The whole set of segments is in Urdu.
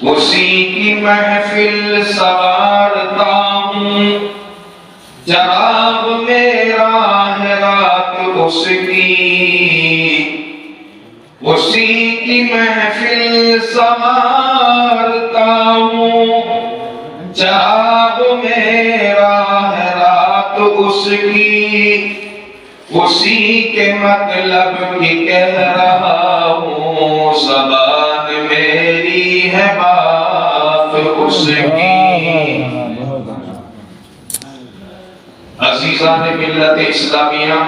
اسی کی محفل سوارتا ہوں، چراغ میرا ہے رات اس کی، اسی کی محفل سوارتا ہوں، چراغ میرا ہے رات اس کی، اسی کے مطلب کی کہہ رہا ہوں، زبان میری ہے بات اس کی۔ عزیزان ملت اسلامیہ،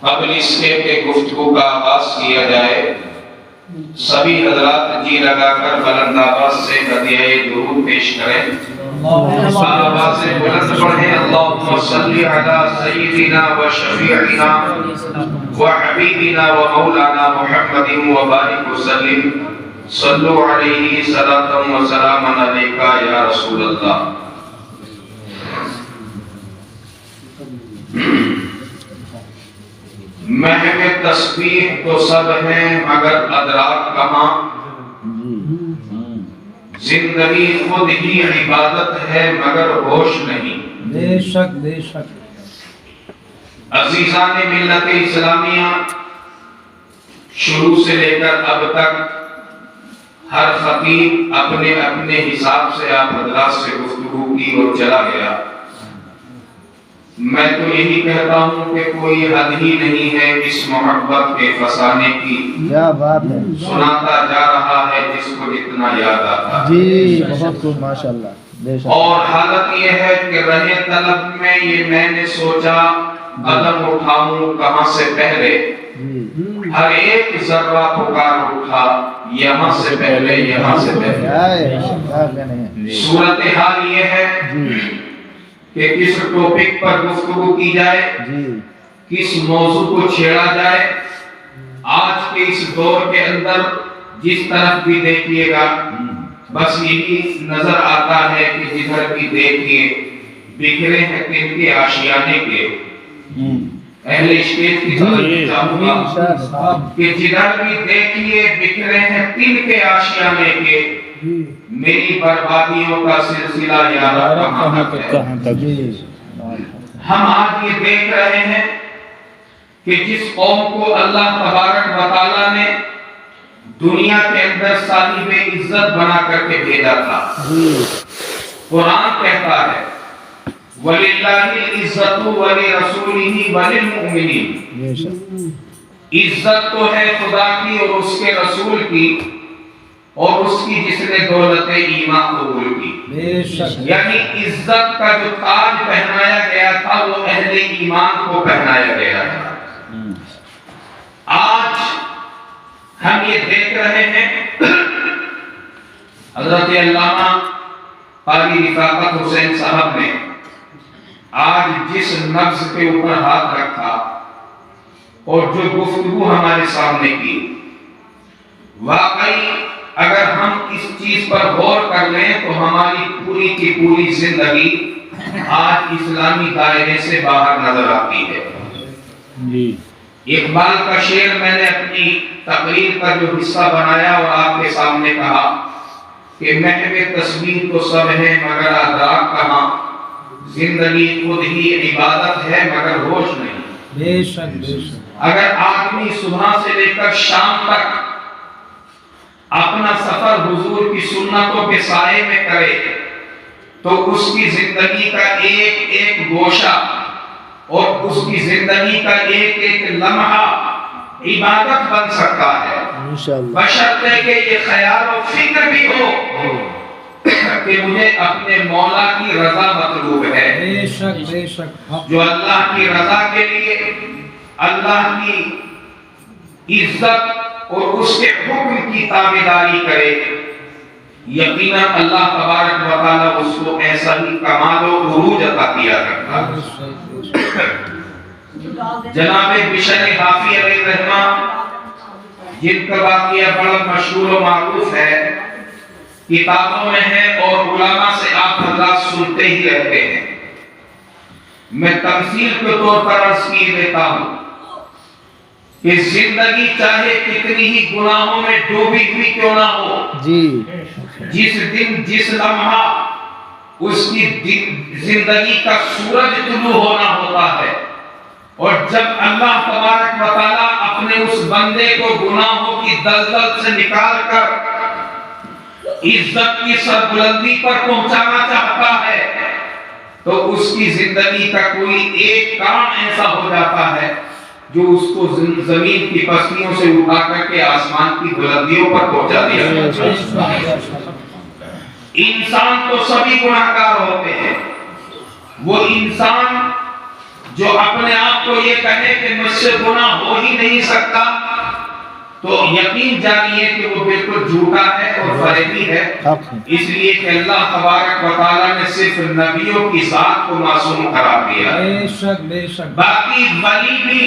قبل اس کے گفتگو کا آغاز کیا جائے، سبھی حضرات جی لگا کر بلند آواز سے ہدیہ درود پیش کریں، آواز بلند پڑھیں، اللہم صلی علی سیدنا و شفیعنا و حبیبنا و مولانا محمد و بارک وسلم، صلو علیہ صلاۃ و سلام علیکہ یا رسول اللہ۔ محو تسبیح تو سب ہیں مگر ادراک کہاں، زندگی خود ہی عبادت ہے مگر ہوش نہیں۔ بے شک بے شک۔ عزیزان ملت اسلامیہ، شروع سے لے کر اب تک ہر خطیب اپنے اپنے حساب سے آپ حضرات سے گفتگو کی اور چلا گیا۔ میں تو یہی کہتا ہوں کہ کوئی حد ہی نہیں ہے اس محبت کے فسانے کی، کیا بات ہے، سناتا جا رہا ہے جس کو جتنا یاد آتا ہے۔ جی بہت خوب، ماشاءاللہ، بے شک۔ اور حالت یہ ہے کہ رہے طلب میں یہ میں نے سوچا قدم اٹھاؤں کہاں سے پہلے، ہر ایک ذرہ پکار اٹھا یہاں سے پہلے یہاں سے پہلے۔ صورتحال یہ ہے کہ کس ٹاپک پر گفتگو کی جائے، کس موضوع کو چھیڑا جائے۔ آج کے اس دور کے اندر جس طرف بھی دیکھیے گا بس یہی نظر آتا ہے کہ جدھر بھی دیکھیے بکھرے ہیں تن کے آشیانے کے۔ اہل اسٹیج کی طرف چاہوں گا کہ جدھر بھی دیکھیے بکھرے ہیں تن کے آشیانے کے، میری بربادیوں کا سلسلہ یارا کہاں تک ہے۔ ہم آج یہ دیکھ رہے ہیں کہ جس قوم کو اللہ تبارک و تعالیٰ نے دنیا کے اندر صاحب عزت بنا کر کے بھیجا تھا، قرآن کہتا ہے وَلِلَّهِ الْعِزَّةُ وَلِرَسُولِهِ وَلِلْمُؤْمِنِينَ، عزت تو ہے خدا کی اور اس کے رسول کی اور اس کی جس نے دولت ایمان قبول کی۔ یعنی عزت کا جو تاج پہنایا گیا تھا وہ اہل ایمان کو پہنایا گیا ہے۔ آج ہم یہ دیکھ رہے ہیں حضرت علامہ قاری رفاقت حسین صاحب نے آج جس نبض کے اوپر ہاتھ رکھا اور جو گفتگو ہمارے سامنے کی، واقعی اگر ہم اس چیز پر غور کر لیں تو ہماری پوری کی پوری زندگی آج اسلامی دائرے سے باہر نظر آتی ہے۔ اقبال کا شعر میں نے اپنی تقریر کا جو حصہ بنایا اور آپ کے سامنے کہا کہ محو تسبیح تو سب ہے مگر ادراک کہاں، زندگی خود ہی عبادت ہے مگر ہوش نہیں۔ بے شک بے شک۔ اگر آدمی صبح سے لے کر شام تک اپنا سفر حضور کی سنتوں کے سائے میں کرے تو اس کی زندگی کا ایک ایک گوشہ اور اس کی زندگی کا ایک ایک لمحہ عبادت بن سکتا ہے، بشرطے کہ یہ خیال و فکر بھی ہو کہ مجھے اپنے مولا کی رضا مطلوب ہے۔ بے شک بے شک۔ جو اللہ کی رضا کے لیے اللہ کی عزت اور اس کے حکم کی تابعداری کرے، یقیناً اللہ تبارک و تعالیٰ اس کو ایسا ہی کمال و عروج عطا کیا کرتا ہے۔ جناب بشر حافی علیہ الرحمہ جن کا واقعہ بڑا مشہور و معروف ہے، کتابوں میں ہے اور علماء سے آپ حضرات سنتے ہی رہتے ہیں۔ میں تمثیل کے طور پر عرض کیے دیتا ہوں کہ زندگی چاہے کتنی ہی گناہوں میں ڈوبی ہوئی کیوں نہ ہو، جی جس دن جس لمحہ اس کی زندگی کا سورج طلوع ہونا ہوتا ہے، اور جب اللہ تبارک و تعالیٰ اپنے اس بندے کو گناہوں کی دلدل سے نکال کر عزت کی سربلندی پر پہنچانا چاہتا ہے تو اس کی زندگی کا کوئی ایک کام ایسا ہو جاتا ہے جو اس کو زمین کی پستیوں سے اٹھا کر کے آسمان کی بلندیوں پر پہنچا دیا۔ انسان تو سبھی گناہگار ہوتے ہیں، وہ انسان جو اپنے آپ کو یہ کہے کہ مجھ سے گناہ ہو ہی نہیں سکتا تو یقین جانیے کہ وہ بالکل جھوٹا ہے اور فریبی ہے، اس لیے کہ اللہ تبارک و تعالیٰ نے صرف نبیوں کی ذات کو معصوم قرار دیا۔ بے شک بے شک۔ باقی ولی بھی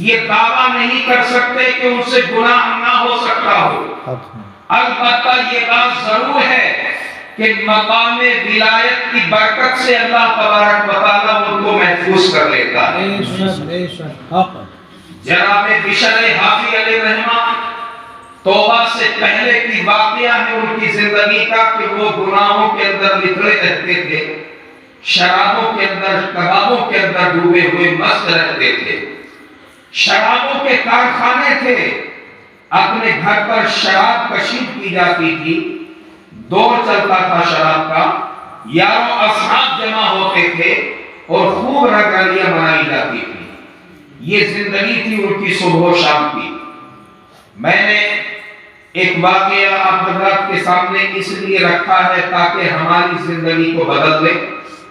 یہ دعویٰ نہیں کر سکتے کہ ان سے گناہ نہ ہو سکتا ہو۔ البتہ یہ بات ضرور ہے کہ مقام ولایت کی برکت سے اللہ تبارک و تعالیٰ ان کو محفوظ کر لیتا ہے۔ بے شک بے شک۔ حق جناب بشر حافی علیہ رحمہ توبہ سے پہلے کی واقعہ ہے ان کی زندگی کا کہ وہ گناہوں کے اندر لتڑے رہتے تھے، شرابوں کے اندر، کبابوں کے اندر ڈوبے ہوئے مست رہتے تھے، شرابوں کے کارخانے تھے، اپنے گھر پر شراب کشید کی جاتی تھی، دور چلتا تھا شراب کا، یاروں اصحاب جمع ہوتے تھے اور خوب رنگالیاں منائی جاتی تھی۔ یہ زندگی تھی ان کی صبح و شام کی۔ میں نے ایک واقعہ آپ حضرات کے سامنے اس لیے رکھا ہے تاکہ ہماری زندگی کو بدل دے۔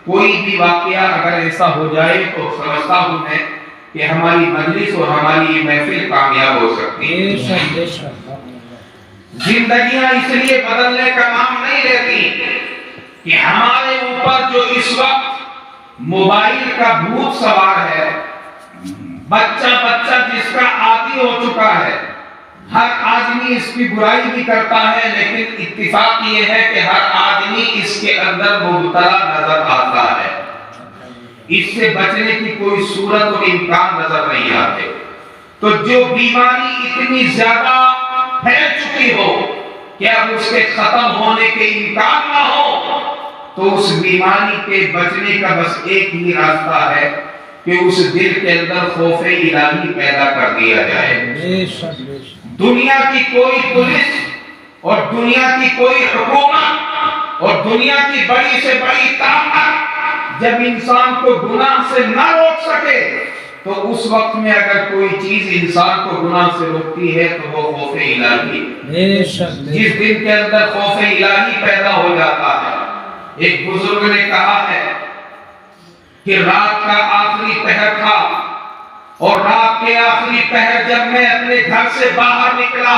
کوئی بھی واقعہ اگر ایسا ہو جائے تو سمجھتا ہوں میں کہ ہماری مجلس اور ہماری محفل کامیاب ہو سکتی ہے۔ بے شک بے شک۔ زندگیاں اس لیے بدلنے کا نام نہیں لیتی کہ ہمارے اوپر جو اس وقت موبائل کا بھوت سوار ہے، بچہ جس کا عادی ہو چکا ہے، ہر آدمی اس کی برائی بھی کرتا ہے، لیکن اتفاق یہ ہے کہ ہر آدمی اس کے اندر مبتلا نظر آتا ہے، اس سے بچنے کی کوئی صورت اور امکان نظر نہیں آتے۔ تو جو بیماری اتنی زیادہ پھیل چکی ہو کہ اب اس کے ختم ہونے کے امکان نہ ہو تو اس بیماری کے بچنے کا بس ایک ہی راستہ ہے کہ اس دل کے اندر خوف الہی پیدا کر دیا جائے۔ بے شک بے شک۔ دنیا کی کوئی پولیس اور دنیا کی کوئی حکومت اور دنیا کی بڑی سے بڑی طاقت جب انسان کو گناہ سے نہ روک سکے تو اس وقت میں اگر کوئی چیز انسان کو گناہ سے روکتی ہے تو وہ خوف الہی۔ بے شک بے جس دن کے اندر خوف الہی پیدا ہو جاتا ہے، ایک بزرگ نے کہا ہے کہ رات کا آخری پہر تھا اور رات کے آخری پہر جب میں اپنے گھر سے باہر نکلا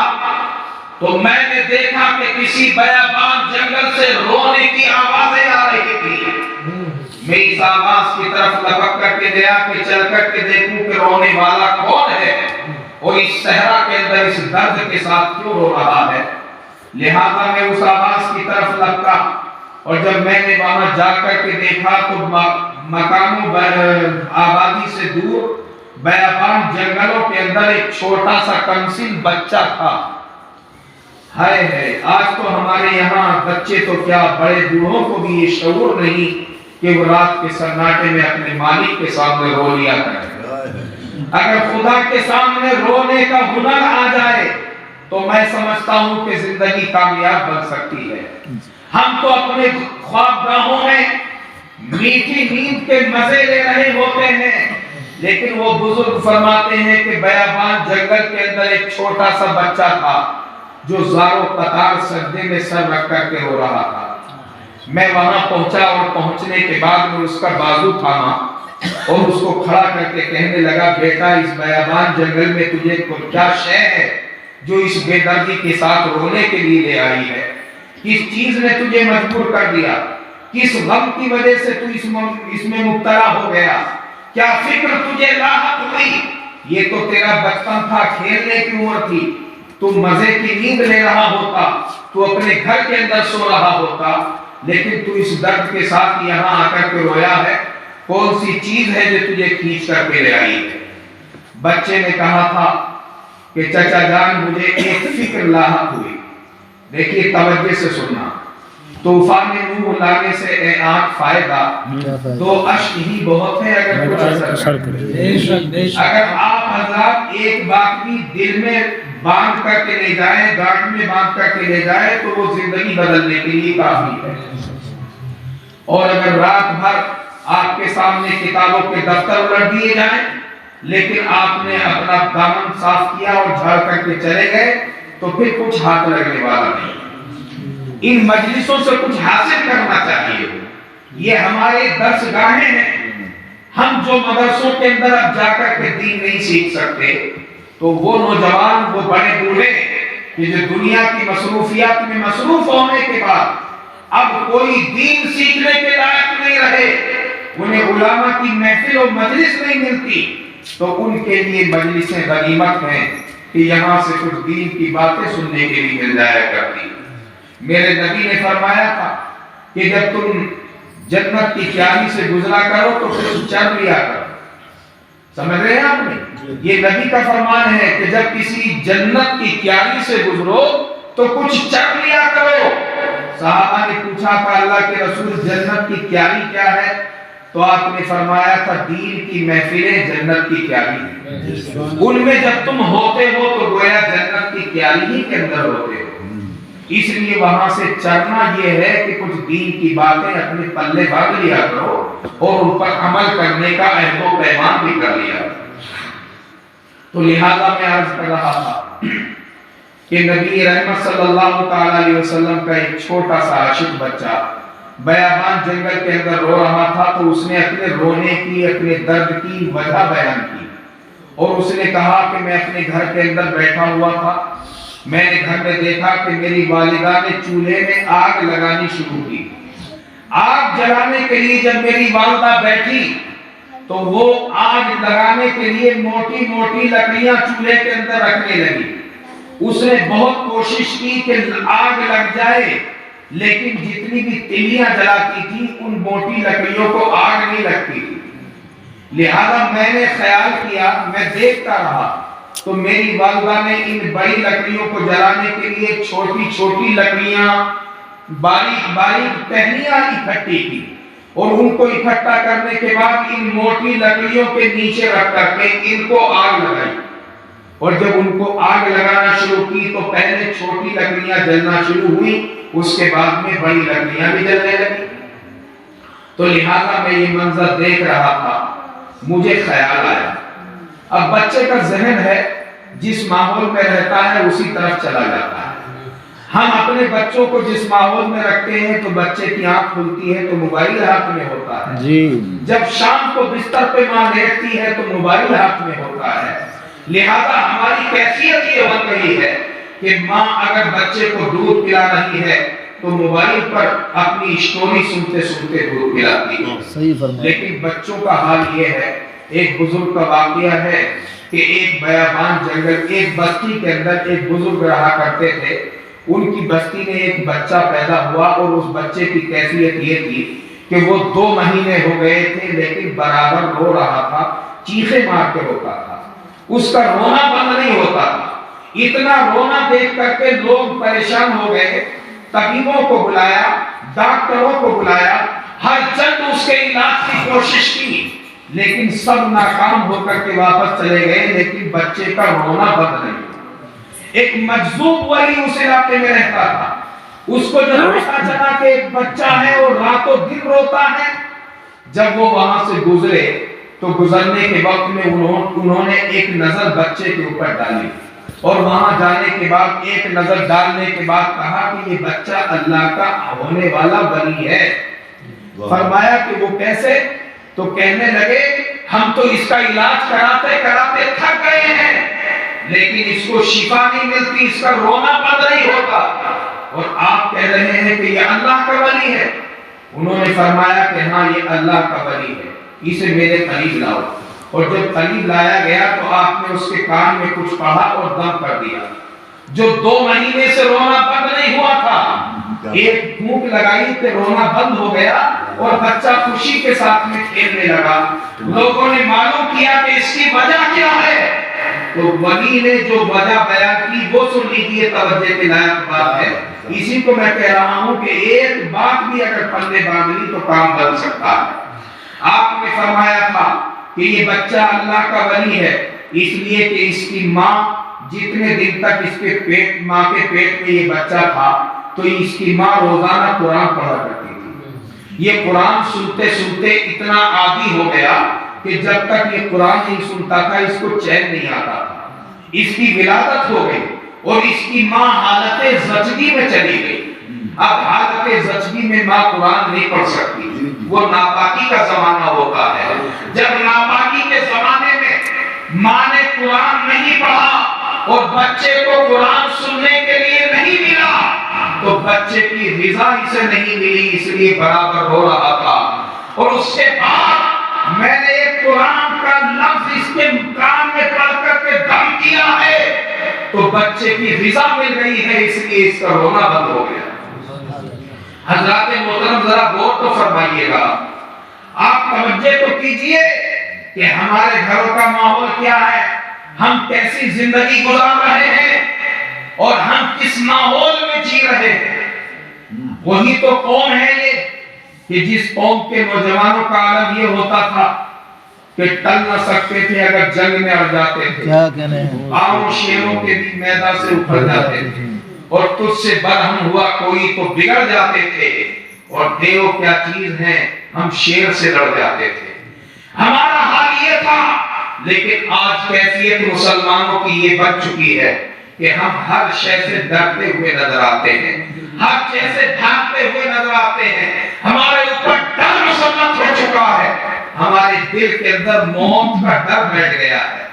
تو میں نے دیکھا کہ کسی بیابان جنگل سے رونے کی آوازیں آ رہی تھی۔ میں اس آواز کی طرف لپک کر کے گیا کہ چل کر کے دیکھوں کہ رونے والا کون ہے اور اس صحرا کے اندر اس درد کے ساتھ کیوں رو رہا ہے۔ لہذا میں اس آواز کی طرف لپکا اور جب میں نے وہاں جا کر کے دیکھا تو مکانوں آبادی سے دور بیابان جنگلوں کے اندر ایک چھوٹا سا کمسن بچہ تھا۔ ہے آج تو ہمارے یہاں بچے تو کیا بڑے بوڑھوں کو بھی یہ شعور نہیں کہ وہ رات کے سناٹے میں اپنے مالک کے سامنے رو لیا کریں۔ اگر خدا کے سامنے رونے کا ہنر آ جائے تو میں سمجھتا ہوں کہ زندگی کامیاب بن سکتی ہے۔ ہم تو اپنے خوابگاہوں میں میٹھی نیند کے مزے لے رہے ہوتے ہیں، لیکن وہ بزرگ فرماتے ہیں کہ بیابان جنگل کے اندر ایک چھوٹا سا بچہ تھا جو زاروں قطار سجدے میں سر رکھ کر کے رو رہا تھا۔ میں وہاں پہنچا اور پہنچنے کے بعد میں اس کا بازو تھاما اور اس کو کھڑا کر کے کہنے لگا، بیٹا اس بیابان جنگل میں تجھے کیا شے ہے جو اس بے دردی کے ساتھ رونے کے لیے لے آئی ہے؟ کس چیز نے تجھے مجبور کر دیا؟ کس غم کی وجہ سے تو اس میں مبتلا ہو گیا؟ کیا فکر تجھے لاحق ہوئی؟ یہ تو تیرا بچپن تھا، کھیلنے کی عمر تھی، تو مزے کی نیند لے رہا ہوتا، تو اپنے گھر کے اندر سو رہا ہوتا، لیکن تو اس درد کے ساتھ یہاں آ کر کے رویا ہے۔ کون سی چیز ہے جو تجھے کھینچ کر کے لے آئی ہے؟ بچے نے کہا تھا کہ چچا جان مجھے ایک فکر لاحق ہوئی. دیکھیے توجہ سے سننا. طوفان نوح لانے سے اے آنکھ فائدہ، دو اشک ہی بہت ہے اگر کچھ اثر کرے. بے شک بے شک اگر آپ حضرات ایک بات بھی دل میں باندھ کر کے لے جائیں، گاٹھ میں باندھ کر کے لے جائیں تو وہ زندگی بدلنے کے لیے کافی ہے. اور اگر رات بھر آپ کے سامنے کتابوں کے دفتر الٹ دیے جائیں لیکن آپ نے اپنا دامن صاف کیا اور جھاڑ کر کے چلے گئے تو پھر کچھ ہاتھ لگنے والا نہیں. ان مجلسوں سے کچھ حاصل کرنا چاہیے. یہ ہمارے درس گاہیں ہیں. ہم جو مدرسوں کے اندر اب جا کر کے دین نہیں سیکھ سکتے تو وہ نوجوان، وہ بڑے بوڑھے کہ جو دنیا کی مصروفیات میں مصروف ہونے کے بعد اب کوئی دین سیکھنے کے لائق نہیں رہے، انہیں علماء کی محفل و مجلس نہیں ملتی، تو ان کے لیے مجلسیں غنیمت ہیں کہ یہاں سے کچھ دین کی باتیں سننے کے لیے مل جایا کرتی. میرے نبی نے فرمایا تھا کہ جب تم جنت کی کیاری سے گزرا کرو تو کچھ چر لیا کرو. سمجھ رہے ہیں آپ نے؟ یہ نبی کا فرمان ہے کہ جب کسی جنت کی کیاری سے گزرو تو کچھ چر لیا کرو. صحابہ نے پوچھا تھا اللہ کے رسول جنت کی کیاری کیا ہے؟ تو آپ نے فرمایا تھا دین کی محفلیں جنت کی کیاری ہیں. ان میں جب تم ہوتے ہو تو گویا جنت کی کیاری ہی کے اندر ہوتے ہو. اس لیے وہاں سے چرنا یہ ہے کہ کچھ دین کی باتیں اپنے پلے باندھ لیا کرو اور ان پر عمل کرنے کا عہد و پیمان بھی کر لیا. تو لہذا میں عرض کر رہا تھا کہ نبی رحمت صلی اللہ تعالی علیہ وسلم کا ایک چھوٹا سا عاشق بچہ بیابان جنگل کے اندر رو رہا تھا تو اس نے اپنے رونے کی، اپنے درد کی وجہ بیان کی اور اس نے کہا کہ میں اپنے گھر کے اندر بیٹھا ہوا تھا، میں نے گھر میں دیکھا کہ میری والدہ نے چولہے میں آگ لگانی شروع کی. آگ جلانے کے لیے جب میری والدہ بیٹھی تو وہ آگ لگانے کے لیے موٹی موٹی لکڑیاں چولہے کے اندر رکھنے لگی. اس نے بہت کوشش کی کہ آگ لگ جائے لیکن جتنی بھی تلیاں جلاتی تھی ان موٹی لکڑیوں کو آگ نہیں لگتی تھی. لہذا میں نے خیال کیا، میں دیکھتا رہا تو میری والدہ نے ان بڑی لکڑیوں کو جلانے کے لیے چھوٹی چھوٹی لکڑیاں، باریک باریک ٹہنیاں اکٹھی کی اور ان کو اکٹھا کرنے کے بعد ان موٹی لکڑیوں کے نیچے رکھ کر کے ان کو آگ لگائی. اور جب ان کو آگ لگانا شروع کی تو پہلے چھوٹی لکڑیاں جلنا شروع ہوئی، اس کے بعد میں بڑی لکڑیاں بھی جلنے لگی. تو لہذا میں یہ منظر دیکھ رہا تھا، مجھے خیال آیا اب بچے کا ذہن ہے جس ماحول میں رہتا ہے اسی طرف چلا جاتا ہے. ہم اپنے بچوں کو جس ماحول میں رکھتے ہیں تو بچے کی آنکھ کھلتی ہے تو موبائل ہاتھ میں ہوتا ہے جی. جب شام کو بستر پہ ماں لیٹتی ہے تو موبائل ہاتھ میں ہوتا ہے. لہذا ہماری کیفیت یہ بن رہی ہے کہ ماں اگر بچے کو دودھ پلا رہی ہے تو موبائل پر اپنی اسٹوری سنتے سنتے دودھ پلاتی ہے. صحیح فرمایا. لیکن بچوں کا حال یہ ہے، ایک بزرگ کا واقعہ ہے کہ ایک بیابان جنگل، ایک بستی کے اندر ایک بزرگ رہا کرتے تھے. ان کی بستی میں ایک بچہ پیدا ہوا اور اس بچے کی کیفیت یہ تھی کہ وہ 2 مہینے ہو گئے تھے لیکن برابر رو رہا تھا، چیخے مار کے روتا تھا، اس کا رونا بند نہیں ہوتا تھا. اتنا رونا دیکھ کر کے لوگ پریشان ہو گئے، طبیبوں کو بلایا، ڈاکٹروں کو بلایا، ہر چند اس کے علاج کی کوشش کی لیکن سب ناکام ہو کر کے واپس چلے گئے، لیکن بچے کا رونا بند نہیں. ایک مجذوب ولی اس علاقے میں رہتا تھا، اس کو جب پتا چلا کہ ایک بچہ ہے اور راتوں دن روتا ہے، جب وہ وہاں سے گزرے تو گزرنے کے وقت میں انہوں نے ایک نظر بچے کے اوپر ڈالی اور وہاں جانے کے بعد ایک نظر ڈالنے کے بعد کہا کہ یہ بچہ اللہ کا ہونے والا ولی ہے. فرمایا کہ وہ کیسے؟ تو کہنے لگے ہم تو اس کا علاج کراتے کراتے تھک گئے ہیں لیکن اس کو شفا نہیں ملتی، اس کا رونا بند نہیں ہوتا اور آپ کہہ رہے ہیں کہ یہ اللہ کا ولی ہے. انہوں نے فرمایا کہ ہاں یہ اللہ کا ولی ہے، اسے میرے قریب لاؤ. اور جب قریب لایا گیا تو آپ نے اس کے کان میں کچھ پڑھا اور دم کر دیا. جو 2 مہینے سے رونا بند نہیں ہوا تھا، ایک پھونک لگائی کہ رونا بند ہو گیا. اور بچہ خوشی کے ساتھ میں کھیلنے لگا. لوگوں نے معلوم کیا کہ اس کی وجہ کیا ہے, تو ولی نے جو وجہ بیان کی وہ سن لیجیے, توجہ کے لائق بات ہے. اسی کو میں کہہ رہا ہوں کہ ایک بات بھی اگر پلے باندھ لی تو کام بن سکتا ہے. آپ نے فرمایا تھا کہ یہ بچہ اللہ کا ولی ہے اس لیے کہ اس کی ماں جتنے دن تک اس کے پیٹ, ماں کے پیٹ میں یہ بچہ تھا, تو اس کی ماں روزانہ قرآن پڑھا کرتی تھی. یہ قرآن سنتے سنتے اتنا عادی ہو گیا کہ جب تک یہ قرآن نہیں سنتا تھا اس کو چین نہیں آتا تھا. اس کی ولادت ہو گئی اور اس کی ماں حالت زچگی میں چلی گئی. اب حالت زچگی میں ماں قرآن نہیں پڑھ سکتی, وہ ناپاکی کا زمانہ ہوتا ہے. جب ناپاکی کے زمانے میں ماں نے قرآن نہیں پڑھا اور بچے کو قرآن سننے کے لیے نہیں ملا, تو بچے کی رضا اسے نہیں ملی, اس لیے برابر ہو رہا تھا. اور اس کے بعد میں نے ایک قرآن کا لفظ اس کے کان میں پڑھ کر کے دم کیا ہے, تو بچے کی رضا مل گئی ہے, اس لیے اس کا رونا بند ہو گیا. حضرات محترم ذرا غور تو فرمائیے گا, آپ توجہ تو کیجئے کہ ہمارے گھروں کا ماحول کیا ہے, ہم کیسی زندگی گزار رہے ہیں اور ہم کس ماحول میں جی رہے ہیں. وہی تو قوم ہے یہ کہ جس قوم کے نوجوانوں کا عالم یہ ہوتا تھا کہ ٹل نہ سکتے تھے اگر جنگ میں اڑ جاتے تھے, آؤں شیروں کے بھی میدان سے اکھڑ جاتے تھے, اور تجھ سے برہم ہوا کوئی تو بگڑ جاتے تھے, اور دیو کیا چیز ہے ہم شیر سے لڑ جاتے تھے. ہمارا حال یہ تھا, لیکن آج کیفیت مسلمانوں کی یہ بن چکی ہے کہ ہم ہر شے سے ڈرتے ہوئے نظر آتے ہیں, ہر شے سے بھاگتے ہوئے نظر آتے ہیں. ہمارے اوپر ڈر مسلط ہو چکا ہے, ہمارے دل کے اندر موت کا ڈر بیٹھ گیا ہے.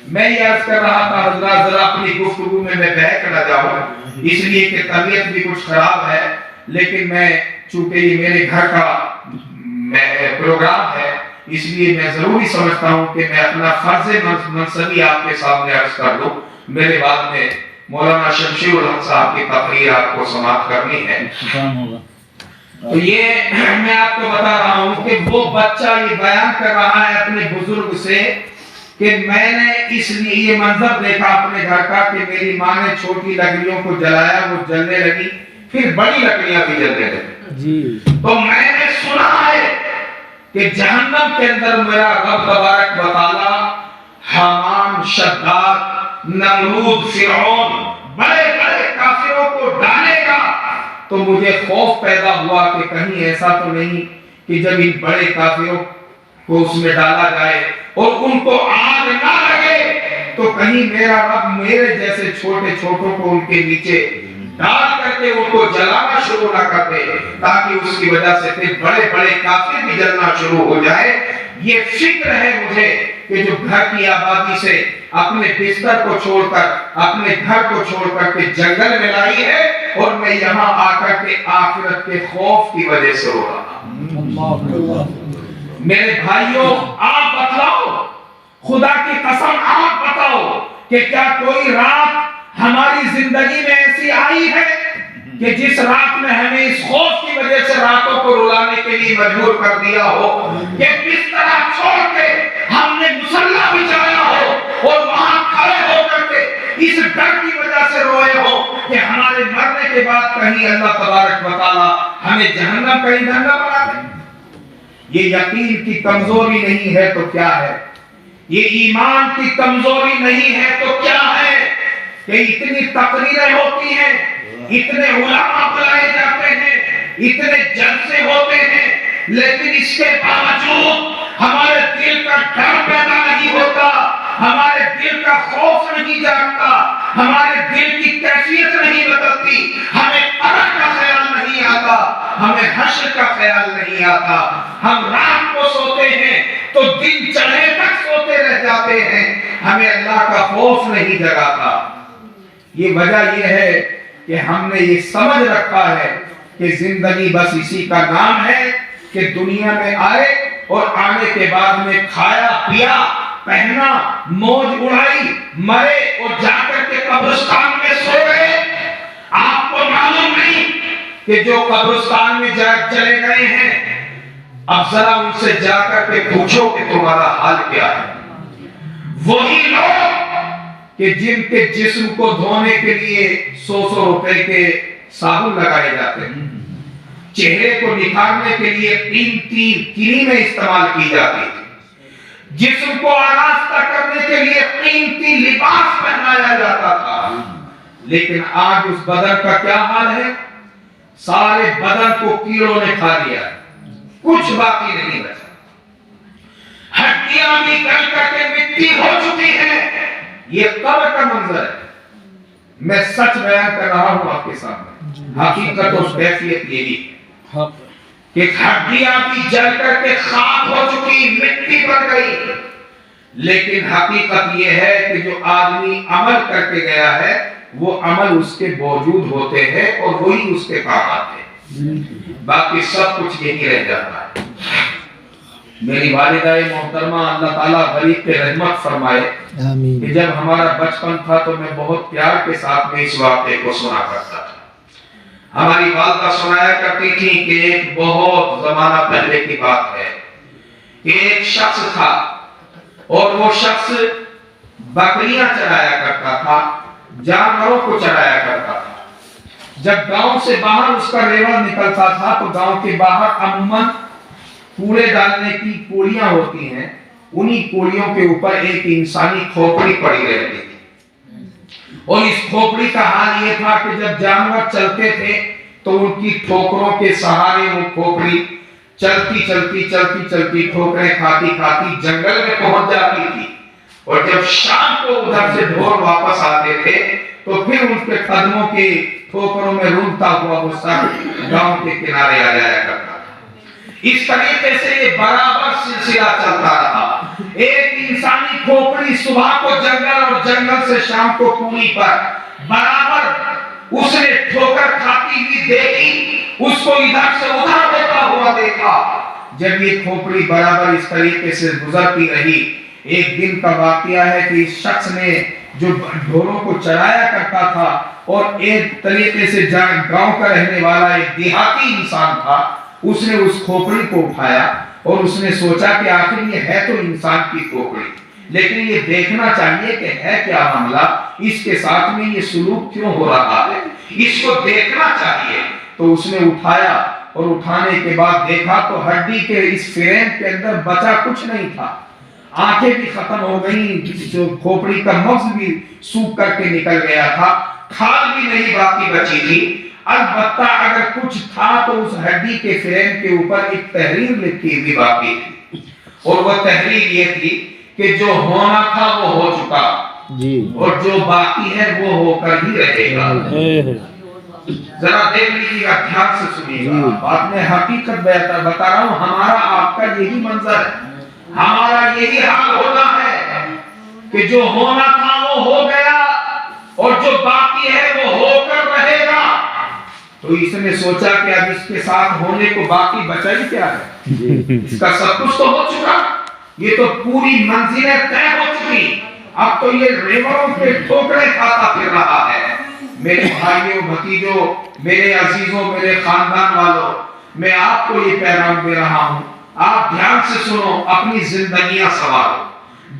میں یہ عرض کر رہا تھا حضرات, ذرا اپنی گفتگو میں بہک نہ جاؤں, اس لیے کہ طبیعت بھی کچھ خراب ہے, لیکن میں چونکہ یہ میرے گھر کا پروگرام ہے اس لیے میں ضروری سمجھتا ہوں کہ میں اپنا فرض منصبی آپ کے سامنے عرض کر دوں. میرے بعد میں مولانا شمشیر الحق صاحب کی تقریر آپ کو سماعت کرنی ہے. تو یہ میں آپ کو بتا رہا ہوں کہ وہ بچہ یہ بیان کر رہا ہے اپنے بزرگ سے کہ میں نے اس لیے یہ منظر دیکھا اپنے گھر کا کہ میری ماں نے چھوٹی لکڑیوں کو جلایا, وہ جلنے لگی, پھر بڑی لکڑیاں بھی جلنے لگی. تو میں نے سنا ہے کہ جہنم کے اندر میرا رب تبارک و تعالی حامان, شداد, نمرود, فرعون بڑے بڑے کافروں کو ڈالے گا. تو مجھے خوف پیدا ہوا کہ کہیں ایسا تو نہیں کہ جب ان بڑے کافروں کو اس میں ڈالا جائے اور ان کو آگ نہ لگے تو کہیں میرا رب میرے جیسے چھوٹے چھوٹوں کو ان کے نیچے ڈال کر کے ان کو جلانا شروع نہ کر دے, تاکہ اس کی وجہ سے پھر بڑے بڑے کافر بھی جلنا شروع ہو جائے. یہ فکر ہے مجھے کہ جو گھر کی آبادی سے اپنے بستر کو چھوڑ کر, اپنے گھر کو چھوڑ کر کے جنگل میں لائی ہے, اور میں یہاں آ کر کے آخرت کے خوف کی وجہ سے ہو رہا ہوں. میرے بھائیوں, آپ بتلاؤ, خدا کی قسم آپ بتاؤ کہ کیا کوئی رات ہماری زندگی میں ایسی آئی ہے کہ جس رات میں ہمیں اس خوف کی وجہ سے راتوں کو رلانے کے لیے مجبور کر دیا ہو کہ بستر چھوڑ کے ہم نے مصلی بچھایا ہو اور وہاں کھڑے ہو کر کے اس ڈر کی وجہ سے روئے ہو کہ ہمارے مرنے کے بعد کہیں اللہ تبارک و تعالی ہمیں جہنم کا ایندھن نہ بنا دے. یہ یقین کی کمزوری نہیں ہے تو کیا ہے, یہ ایمان کی کمزوری نہیں ہے تو کیا ہے کہ اتنی تقریریں ہوتی ہیں, اتنے علماء بلائے جاتے ہیں, اتنے جلسے ہوتے ہیں, لیکن اس کے باوجود ہمارے دل کا ڈر پیدا نہیں ہوتا, ہمارے دل کا خوف نہیں جاگتا, ہمارے دل کی کیفیت نہیں بدلتی, ہمیں قبر کا خیال نہیں آتا, ہمیں حشر کا خیال نہیں آتا. ہم رات کو سوتے ہیں تو دن چڑھے تک سوتے رہ جاتے ہیں, ہمیں اللہ کا خوف نہیں جگاتا. یہ وجہ یہ ہے کہ ہم نے یہ سمجھ رکھا ہے کہ زندگی بس اسی کا نام ہے کہ دنیا میں آئے اور آنے کے بعد میں کھایا پیا پہنا موج اڑائی مرے اور جا کر کے قبرستان میں سو گئے. آپ کو معلوم نہیں کہ جو قبرستان میں چلے گئے ہیں اب ذرا ان سے جا کر کے پوچھو کہ تمہارا حال کیا ہے۔ وہی لوگ کہ جن کے جسم کو دھونے کے لیے 100 روپے کے صابن لگائے جاتے ہیں، چہرے کو نکھارنے کے لیے قیمتی کریمیں استعمال کی جاتی تھی، جسم کو آراستہ کرنے کے لیے قیمتی لباس پہنایا جاتا تھا، لیکن آج اس بدن کا کیا حال ہے؟ سارے بدن کو کیڑوں نے کھا لیا، کچھ باقی نہیں بچا، ہڈیاں بھی گل کر کے مٹی ہو چکی ہیں۔ یہ قبر کا منظر ہے، میں سچ بیان کر رہا ہوں آپ کے سامنے، حقیقت اور کیفیت یہی ہے کہ ہڈیاں بھی جل کر کے خاک ہو چکی، مٹی بن گئی، لیکن حقیقت یہ ہے کہ جو آدمی عمل کر کے گیا ہے وہ عمل اس کے موجود ہوتے ہیں اور وہی اس کے کام آتے ہیں، باقی سب کچھ یہی رہ جاتا ہے۔ میری والدہ محترمہ اللہ تعالیٰ غریب پہ رحمت فرمائے کہ جب ہمارا بچپن تھا تو میں بہت پیار کے ساتھ میں اس واقعے کو سنا کرتا تھا۔ ہماری والدہ سنایا کرتی تھی کہ ایک بہت زمانہ پہلے کی بات ہے کہ ایک شخص تھا اور وہ شخص بکریاں چرایا کرتا تھا، جانوروں کو چرایا کرتا تھا۔ جب گاؤں سے باہر اس کا ریوڑ نکلتا تھا تو گاؤں کے باہر عموماً کوڑے ڈالنے کی کوڑیاں ہوتی ہیں، انہی کوڑیوں کے اوپر ایک انسانی کھوپڑی پڑی رہتی تھی، اور اس کھوپڑی کا حال یہ تھا کہ جب جانور چلتے تھے تو ان کی ٹھوکروں کے سہارے وہ کھوپڑی چلتی ٹھوکریں کھاتی جنگل میں پہنچ جاتی تھی، اور جب شام کو ادھر سے ڈھول واپس آتے تھے تو پھر ان کے قدموں کے ٹھوکروں میں رونگتا ہوا وہ سر گاؤں کے کنارے آ جایا کرتا تھا۔ اس طریقے سے یہ برابر سلسلہ چلتا رہا، ایک انسانی کھوپڑی صبح کو جنگل اور جنگل سے شام کو کنویں پر برابر اس نے ٹھوکر کھاتی ہوئی دیکھی، اس کو ادھر سے ادھر ہوتا ہوا دیکھا۔ جب یہ کھوپڑی برابر اس طریقے سے گزرتی رہی، ایک دن کا واقعہ ہے کہ اس شخص نے جو ڈھولوں کو چرایا کرتا تھا اور ایک طریقے سے گاؤں کا رہنے والا ایک دیہاتی انسان تھا، اس نے اس کھوپڑی کو اٹھایا اور اس نے سوچا کہ آخر یہ ہے تو انسان کی کھوپڑی، لیکن یہ دیکھنا چاہیے کہ ہے کیا معاملہ، اس کے ساتھ میں یہ سلوک کیوں ہو رہا ہے، اس کو دیکھنا چاہیے۔ تو اس نے اٹھایا اور اٹھانے کے بعد دیکھا تو ہڈی کے اس فریم کے اندر بچا کچھ نہیں تھا، آنکھیں بھی ختم ہو گئی، جو کھوپڑی کا مغز بھی سوکھ کر کے نکل گیا تھا، کھال بھی نہیں باقی بچی تھی۔ البتہ اگر کچھ تھا تو اس ہڈی کے فریم کے اوپر ایک تحریر لکھی ہوئی باقی تھی، اور وہ تحریر یہ تھی کہ جو ہونا تھا وہ ہو چکا اور جو باقی ہے وہ ہو کر ہی رہے گا۔ ذرا دیکھ لیجیے گا، دھیان سے سنیے گا، بات میں حقیقت بتا رہا ہوں، ہمارا آپ کا یہی منظر ہے، ہمارا یہی حال ہونا ہے کہ جو ہونا تھا وہ ہو گیا اور جو باقی ہے وہ ہو کر رہے گا۔ تو اس نے سوچا کہ اب اس کے ساتھ ہونے کو باقی بچا ہی کیا ہے، اس کا سب کچھ تو ہو چکا، یہ تو پوری منزلیں طے ہو چکی، اب تو یہ ریوڑوں کے ٹھوکریں کھاتا پھر رہا ہے۔ میرے بھائیوں بھتیجوں، میرے عزیزوں، میرے خاندان والوں، میں آپ کو یہ پیغام دے رہا ہوں، آپ دھیان سے سنو، اپنی زندگیاں سنوارو۔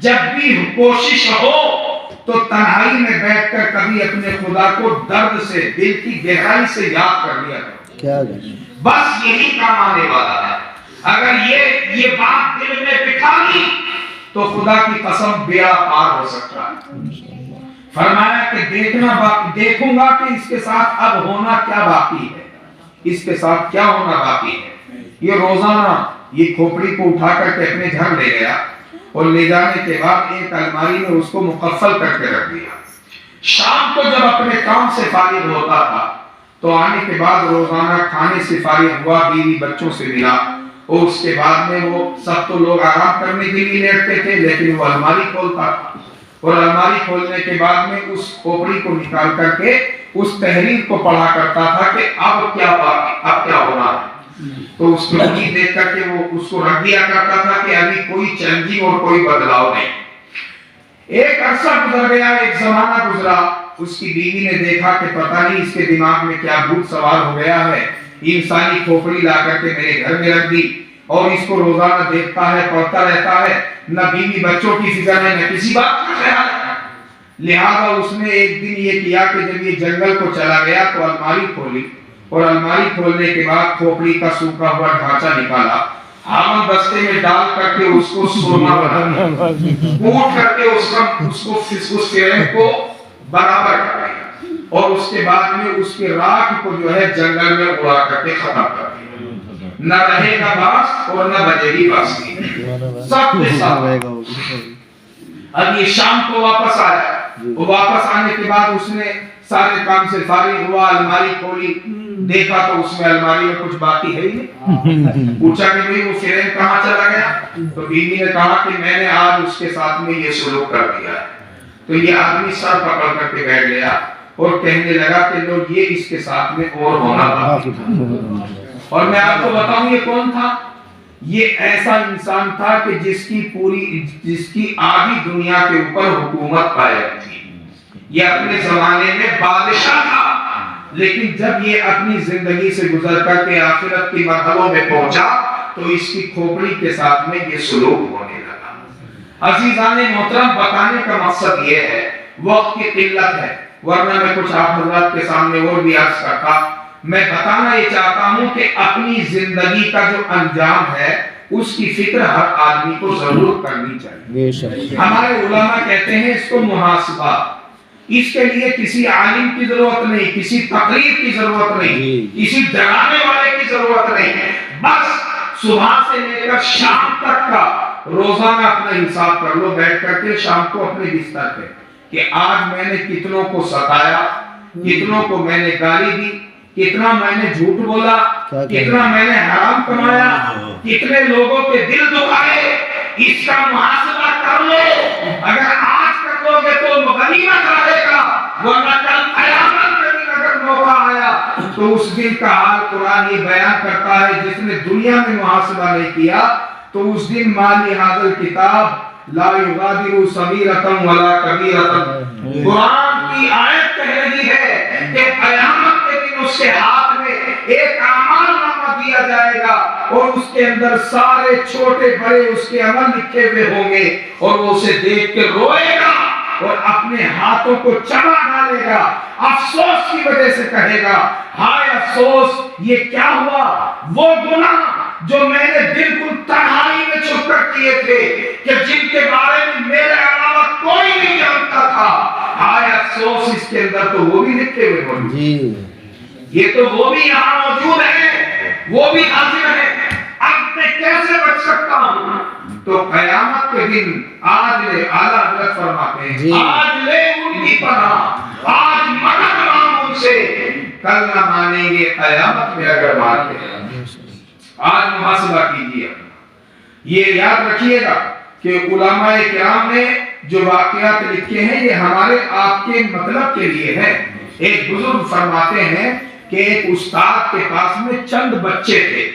جب بھی کوشش ہو تو تنہائی میں بیٹھ کر کبھی اپنے خدا کو درد سے، دل کی گہرائی سے یاد کر لیا کرو، بس یہی کام آنے والا ہے۔ اگر یہ بات دل میں بٹھا لی تو خدا کی قسم بیڑا پار ہو سکتا ہے۔ فرمایا کہ دیکھوں گا کہ اس کے ساتھ اب ہونا کیا باقی ہے، اس کے ساتھ کیا ہونا باقی ہے۔ یہ روزانہ یہ کھوپڑی کو اٹھا کر کے اپنے گھر لے گیا اور لے جانے کے بعد ایک الماری میں اس کو مقفل کر کے رکھ دیا۔ شام کو جب اپنے کام سے فارغ ہوتا تھا تو آنے کے بعد روزانہ کھانے سے فارغ ہوا، بیوی بچوں سے ملا، اور اس کے بعد میں وہ سب تو لوگ آرام کرنے کے لیے لیٹتے تھے، لیکن وہ الماری کھولتا تھا، اور الماری کھولنے کے بعد میں اس کھوپڑی کو نکال کر کے اس تحریر کو پڑھا کرتا تھا کہ اب کیا ہونا ہے۔ تو اس کو دیکھ کر کے وہ اس کو رکھ دیا کرتا تھا کہ ابھی کوئی چینجنگ اور کوئی بدلاؤ نہیں۔ ایک عرصہ گزر گیا، ایک زمانہ گزرا، اس کی بیوی نے دیکھا کہ پتہ نہیں اس کے دماغ میں کیا بھوت سوار ہو گیا ہے، انسانی کھوپڑی لا کر کے میرے گھر میں رکھ دی، اور اس کو روزانہ دیکھتا ہے، پڑھتا رہتا ہے، نہ بیوی بچوں کی فکر ہے، نہ کسی بات کا خیال ہے۔ لہذا اس نے ایک دن یہ کیا کہ جب یہ جنگل کو چلا گیا تو الماری کھولی، اور الماری کھولنے کے بعد کھوپڑی کا سوکھا ہوا ڈھانچہ نکالا، ہاون بستے میں ڈال کر کے اس کو سرما بنا، کوٹ کر کے اس فریم کو برابر کر دیا، اور اس کے بعد میں اس کے راکھ کو جو ہے جنگل میں اڑا کر کے ختم کر دیا۔ نہ رہے گا باس اور نہ بجے گی بانسری، سب کے ساتھ۔ اب یہ شام کو واپس آیا، وہ واپس آنے کے بعد اس نے سارے کام سے فارغ ہوا، الماری کھولی، دیکھا تو اس میں الماری میں کچھ باقی ہے ہی نہیں۔ پوچھا کہ بھئی وہ فریم کہاں چلا گیا؟ تو بیوی نے کہا کہ میں نے آج اس کے ساتھ میں یہ سلوک کر دیا ہے۔ تو یہ آدمی سر پکڑ کر کے بیٹھ گیا اور کہنے لگا کہ لو یہ اس کے ساتھ میں اور ہونا تھا۔ اور میں آپ کو بتاؤں یہ کون تھا؟ یہ ایسا انسان تھا کہ جس کی آدھی دنیا کے اوپر حکومت قائم تھی، یہ اپنے زمانے میں بادشاہ تھا، لیکن جب یہ اپنی زندگی سے گزر کر کے آخرت کی مرحلوں میں پہنچا تو اس کی کھوپڑی کے ساتھ میں یہ سلوک ہونے لگا۔ عزیزان محترم، بتانے کا مقصد یہ ہے، وقت کی قلت ہے، ورنہ میں کچھ آپ حضرات کے سامنے اور بھی عرض کرتا۔ میں بتانا یہ چاہتا ہوں کہ اپنی زندگی کا جو انجام ہے اس کی فکر ہر آدمی کو ضرور کرنی چاہیے۔ ہمارے علماء کہتے ہیں اس کو محاسبہ، اس کے لیے کسی عالم کی ضرورت نہیں، کسی تقریر کی ضرورت نہیں، کسی ڈرانے والے کی ضرورت نہیں ہے، بس صبح سے لے کر شام تک کا روزانہ اپنا حساب کر لو بیٹھ کر کے شام کو اپنے بستر پہ کہ آج میں نے کتنوں کو ستایا، کتنوں کو میں نے گالی دی، کتنا میں نے جھوٹ بولا، کتنا میں نے حرام کمایا، کتنے لوگوں کے دل دکھائے، اس کا محاسبہ کر لو۔ اگر آج کر لو گے تو غنیمت رہے گا، ورنہ کل قیامت کے دن اگر موقع آیا تو اس دن کا حال قرآن یہ بیان کرتا ہے، جس نے دنیا میں محاسبہ نہیں کیا تو اس دن مالی حاضر کتاب لا یغادر صغیرۃ ولا کبیرۃ، قرآن کی آیت کہہ رہی ہے کہ قیامت کے دن اس کے ہاتھ میں ایک اعمال نامہ دیا جائے گا اور اس کے اندر سارے چھوٹے بڑے اس کے عمل لکھے ہوئے ہوں گے، اور وہ اسے دیکھ کے روئے گا اور اپنے ہاتھوں کو چبا ڈالے گا، افسوس کی وجہ سے کہے گا ہائے افسوس، یہ کیا ہوا؟ وہ گناہ جو میں نے بالکل تنہائی میں چھپ کر کیے تھے کہ جن کے بارے میں میرے علاوہ کوئی نہیں جانتا تھا، ہائے افسوس، اس کے اندر تو وہ بھی لکھے ہوئے ہوں، یہ تو وہ بھی یہاں موجود ہے، وہ بھی حاضر ہے، اب میں کیسے بچ سکتا ہوں؟ تو قیامت کے دن آج لے، اعلیٰ حضرت فرماتے ہیں آج لے ان کی پناہ، آج مدد مانگ ان سے، کل نہ مانیں گے قیامت میں اگر مانتے ہیں۔ آج محاسبہ کیجئے۔ یہ یاد رکھیے گا کہ علماء کرام نے جو واقعات لکھے ہیں یہ ہمارے آپ کے مطلب کے لیے ہے۔ ایک بزرگ فرماتے ہیں کہ ایک استاد کے پاس میں چند بچے تھے،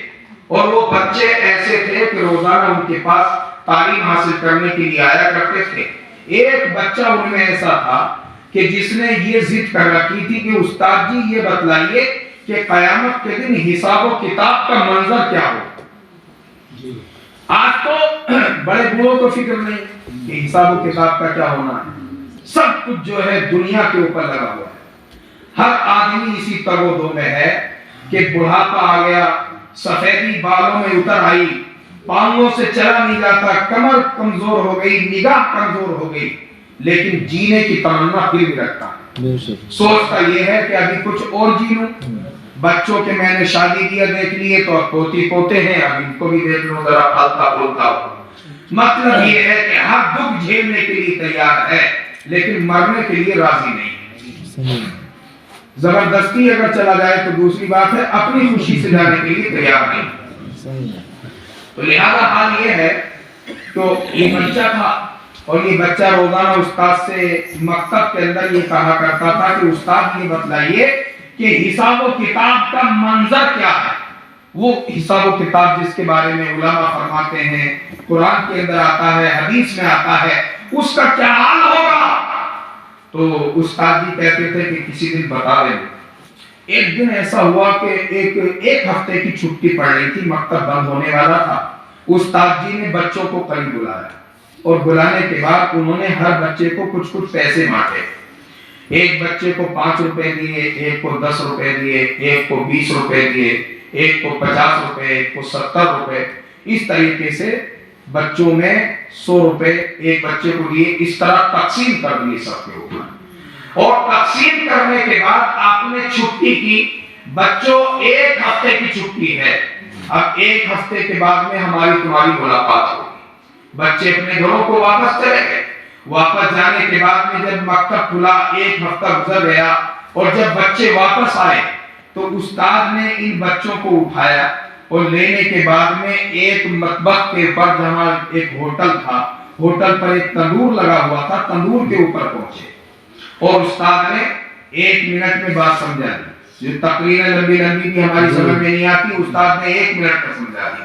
اور وہ بچے ایسے تھے کہ روزانہ ان کے پاس تعلیم حاصل کرنے کے لیے آیا کرتے تھے۔ ایک بچہ ان میں ایسا تھا کہ جس نے یہ ضد کر رکھی تھی کہ استاد جی یہ بتلائیے کہ قیامت کے دن حساب و کتاب کا منظر کیا ہو۔ آج تو بڑے بوڑھوں کو فکر نہیں کہ حساب و کتاب کا کیا ہونا ہے، سب کچھ جو ہے دنیا کے اوپر لگا ہوا ہے۔ ہر آدمی اسی تگ و دو میں ہے کہ بڑھاپا آ گیا، سفیدی بالوں میں اتر آئی، پاؤں سے چلا نہیں جاتا، کمر کمزور ہو گئی، نگاہ کمزور ہو گئی، لیکن جینے کی تمنا پھر بھی رکھتا ہے۔ سوچتا یہ ہے کہ ابھی کچھ اور جی لوں، بچوں کے میں نے شادی کیا دیکھ لیے تو اب پوتی پوتے ہیں، اب ان کو بھی دیکھ لوں ذرا پھلتا پھولتا ہو۔ مطلب یہ ہے کہ ہر دکھ جھیلنے کے لیے تیار ہے لیکن مرنے کے لیے راضی نہیں۔ زبردستی اگر چلا جائے تو دوسری بات ہے، اپنی خوشی سے جانے کے لیے تیار نہیں۔ تو لہذا حال یہ ہے، تو یہ بچہ تھا اور یہ بچہ روزانہ استاد سے مکتب کے اندر یہ کہا کرتا تھا کہ استاد یہ بتلائیے کہ حساب و کتاب کا منظر کیا ہے۔ وہ حساب و کتاب جس کے بارے میں علماء فرماتے ہیں قرآن کے اندر آتا ہے، حدیث میں آتا ہے، اس کا کیا حال ہوگا؟ تو استاد جی کہتے تھے کہ کسی دن بتا دیں۔ ایک دن ایسا ہوا کہ ایک ہفتے کی چھٹی پڑ رہی تھی، مکتب بند ہونے والا تھا۔ استاد جی نے بچوں کو قریب بلایا اور بلانے کے بعد انہوں نے ہر بچے کو کچھ پیسے بانٹے۔ ایک بچے کو 5 روپے دیے، ایک کو 10 روپے دیے، ایک کو 20 روپے دیے، ایک کو 50 روپے، ایک کو 70 روپے۔ اس طریقے سے بچوں میں 100 روپے ایک بچے کو دیے۔ اس طرح تقسیم کر دیے سب کے اوپر، اور تقسیم کرنے کے بعد آپ نے چھٹی کی۔ بچوں ایک ہفتے کی چھٹی ہے، اب ایک ہفتے کے بعد میں ہماری تمہاری ملاقات ہوگی۔ بچے اپنے گھروں کو واپس چلے گئے۔ واپس جانے کے بعد میں جب مکتب کھلا، ایک ہفتہ گزر گیا، اور جب بچے واپس آئے تو استاد نے ان بچوں کو اٹھایا اور لینے کے بعد میں ایک مطبخ کے اوپر، جہاں ایک ہوٹل تھا، ہوٹل پر ایک تندور لگا ہوا تھا، تندور کے اوپر پہنچے اور استاد نے 1 منٹ میں بات سمجھا دی۔ جو تقریر لمبی بھی ہماری سمجھ میں نہیں آتی، استاد نے 1 منٹ میں سمجھا دی۔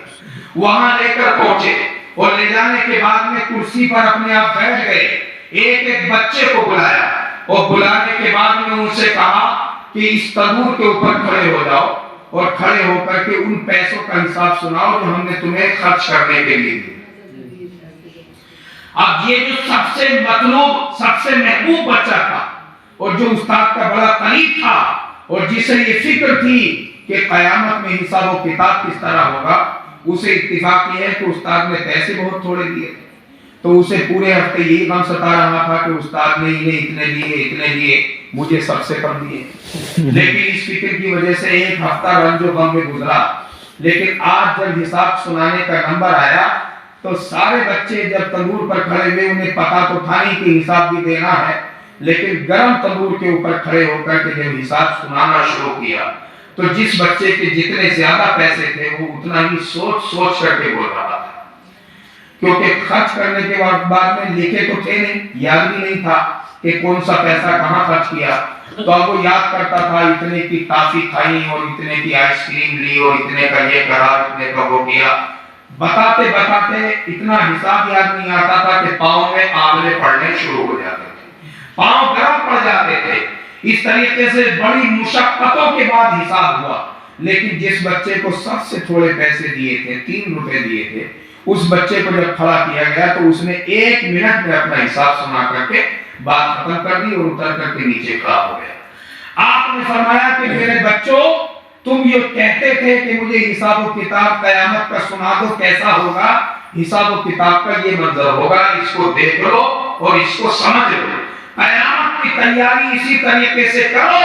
وہاں لے کر پہنچے اور لے جانے کے بعد میں کرسی پر اپنے آپ بیٹھ گئے۔ ایک بچے کو بلایا اور بلانے کے بعد میں ان سے کہا کہ اس تندور کے اوپر کھڑے ہو جاؤ اور کھڑے ہو کر کے ان پیسوں کا حساب سناؤ جو ہم نے تمہیں خرچ کرنے کے لیے دیے۔ اب یہ جو سب سے مطلوب، سب سے محبوب بچہ تھا اور جو استاد کا بڑا قریب تھا اور جسے یہ فکر تھی کہ قیامت میں حساب و کتاب کس طرح ہوگا، اسے اتفاق یہ ہے کہ استاد نے پیسے بہت تھوڑے دیے تھے، تو اسے پورے ہفتے یہی غم ستا رہا تھا کہ استاد نے انہیں اتنے دیے، مجھے سب سے کم دیے۔ لیکن اس فکر کی وجہ سے ایک ہفتہ رنج و غم میں گزرا۔ لیکن آج جب حساب سنانے کا نمبر آیا تو سارے بچے جب تندور پر کھڑے ہوئے، انہیں پتا تو تھا نہیں کہ حساب بھی دینا ہے، لیکن گرم تندور کے اوپر کھڑے ہو کر کے جب حساب سنانا شروع کیا تو جس بچے کے جتنے زیادہ پیسے تھے وہ اتنا ہی سوچ کر کے بول رہا تھا، کیونکہ خرچ کرنے کے بعد میں لکھے تو تھے نہیں، یاد بھی نہیں تھا کہ کون سا پیسہ کہاں خرچ کیا۔ تو اب وہ یاد کرتا تھا اتنے کی ٹافی کھائی اور اتنے کی آئس کریم لی اور اتنے کا یہ کرا، اتنے کا وہ کیا۔ بتاتے بتاتے اتنا حساب یاد نہیں آتا تھا کہ پاؤں میں آملے پڑنے شروع ہو جاتے تھے، پاؤں گرم پڑ جاتے تھے۔ اس طریقے سے بڑی مشقتوں کے بعد حساب ہوا۔ لیکن جس بچے کو سب سے تھوڑے پیسے دیے تھے، 3 روپے دیے تھے، اس بچے کو جب کھڑا کیا گیا تو اس نے 1 منٹ میں اپنا حساب سنا کر کے بات ختم کر دی اور اتر کر کے نیچے کھڑا ہو گیا۔ آپ نے فرمایا کہ میرے بچوں، تم یہ کہتے تھے کہ مجھے حساب و کتاب قیامت کا سنا دو، کیسا ہوگا حساب و کتاب کا؟ یہ منظر ہوگا، اس کو دیکھ لو اور اس کو سمجھ لو۔ قیامت کی تیاری اسی طریقے سے کرو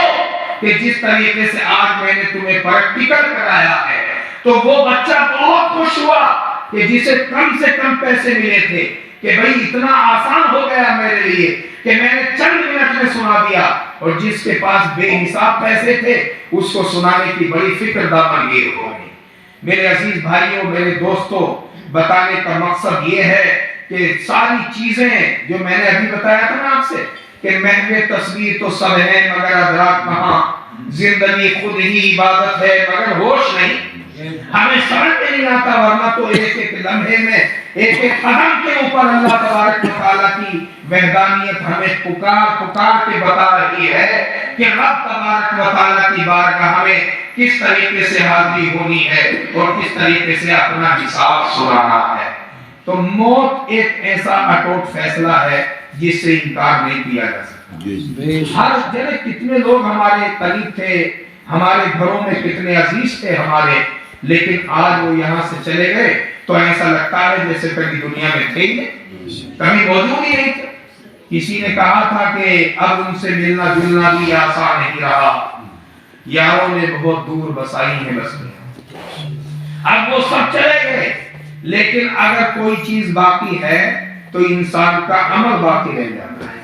کہ جس طریقے سے آج میں نے تمہیں پریکٹیکل کرایا ہے۔ تو وہ بچہ بہت خوش ہوا کہ جسے کم سے کم پیسے ملے تھے کہ بھئی اتنا آسان ہو گیا میرے لیے کہ میں نے چند منٹ میں سنا دیا، اور جس کے پاس بے حساب پیسے تھے اس کو سنانے کی بڑی فکر دامن گیر ہو گئی۔ میرے عزیز بھائیوں، میرے دوستوں، بتانے کا مقصد یہ ہے کہ ساری چیزیں جو میں نے ابھی بتایا تھا نا آپ سے کہ محو تصویر تو سب ہے مگر ادراک کہاں، زندگی خود ہی عبادت ہے مگر ہوش نہیں۔ ہمیں سمجھ میں نہیں آتا، ورنہ تو ایک ایک لمحے میں، ایک ایک قدم کے اوپر اللہ تبارک و تعالیٰ کی وحدانیت ہمیں پکار کے بتا رہی ہے کہ رب تبارک و تعالیٰ کی بارگاہ میں کس طریقے سے حاضری ہونی ہے اور کس طریقے سے اپنا حساب سنانا ہے۔ تو موت ایک ایسا اٹوٹ فیصلہ ہے جس سے انکار نہیں کیا جا سکتا۔ ہر جگہ کتنے لوگ ہمارے قریب تھے، ہمارے گھروں میں کتنے عزیز تھے ہمارے، لیکن آج وہ یہاں سے چلے گئے تو ایسا لگتا ہے جیسے کبھی دنیا میں تھے ہی نہیں، کبھی موجود ہی نہیں تھے۔ کسی نے کہا تھا کہ اب ان سے ملنا جلنا بھی آسان نہیں رہا، یاروں نے بہت دور بسائی ہیں بستیاں۔ اب وہ سب چلے گئے، لیکن اگر کوئی چیز باقی ہے تو انسان کا عمل باقی رہ جاتا ہے۔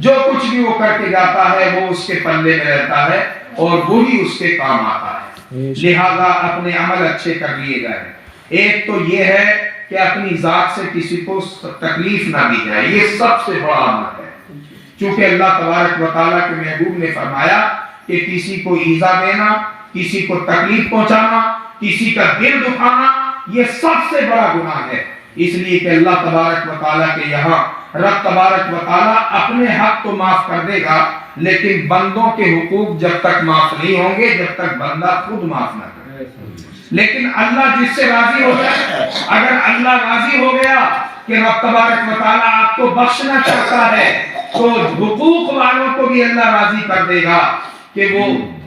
جو کچھ بھی وہ کر کے جاتا ہے وہ اس کے پلے میں رہتا ہے اور وہی اس کے کام آتا ہے۔ لہذا اپنے عمل اچھے کر لیے جائیں۔ ایک تو یہ ہے کہ اپنی ذات سے کسی کو تکلیف نہ دی جائے، یہ سب سے بڑا عمل ہے۔ چونکہ اللہ تبارک و تعالیٰ کے محبوب نے فرمایا کہ کسی کو ایذا دینا، کسی کو تکلیف پہنچانا، کسی کا دل دکھانا، یہ سب سے بڑا گناہ ہے۔ اس لیے کہ اللہ تبارک و تعالیٰ کے یہاں رب تبارک و تعالیٰ اپنے حق تو معاف کر دے گا، لیکن بندوں کے حقوق جب تک معاف نہیں ہوں گے جب تک بندہ خود معاف نہ کرے. لیکن اللہ جس سے راضی ہو جائے, اگر اللہ راضی ہو گیا کہ رب تبارک و تعالیٰ آپ کو بخشنا چاہتا ہے تو حقوق والوں کو بھی اللہ راضی کر دے گا کہ وہ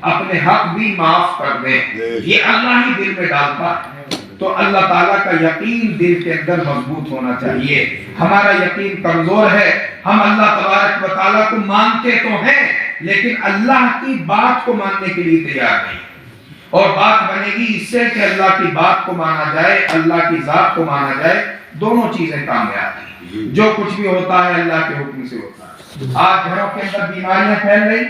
اپنے حق بھی معاف کر دیں. یہ اللہ ہی دل میں ڈالتا ہے. تو اللہ تعالیٰ کا یقین دل کے اندر مضبوط ہونا چاہیے. ہمارا یقین کمزور ہے, ہم اللہ تبارک و تعالیٰ کو مانتے تو ہیں لیکن اللہ کی بات کو ماننے کے لیے تیار نہیں. اور بات بنے گی اس سے کہ اللہ کی بات کو مانا جائے, اللہ کی ذات کو مانا جائے, دونوں چیزیں کامیاب ہیں. جو کچھ بھی ہوتا ہے اللہ کے حکم سے ہوتا ہے. آج گھروں کے اندر بیماریاں پھیل رہی,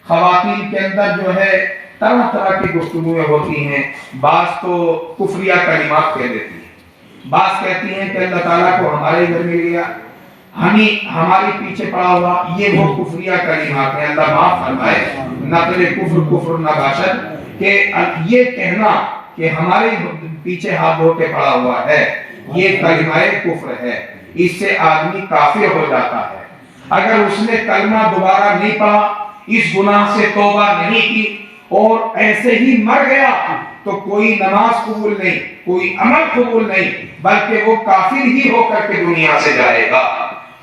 خواتین کے اندر جو ہے طرح طرح کی گفتگویں ہوتی ہیں. بعض تو کفریہ کلمات کہہ دیتی ہیں, بعض کہتی ہیں کہ اللہ تعالیٰ کو ہمارے گھر مل گیا, ہمارے پیچھے پڑا ہوا. یہ وہ کفریہ کلمات ہیں, اللہ معاف فرمائے. نقل کفر نہ باشد, کہ یہ کہنا کہ ہمارے پیچھے ہاتھ دھو کے پڑا ہوا ہے یہ کلمہ کفر ہے. اس سے آدمی کافر ہو جاتا ہے. اگر اس نے کلمہ دوبارہ نہیں پڑھا, اس گناہ سے توبہ نہیں کی اور ایسے ہی مر گیا تو کوئی نماز قبول نہیں, کوئی عمل قبول نہیں, بلکہ وہ کافر ہی ہو کر کے دنیا سے جائے گا.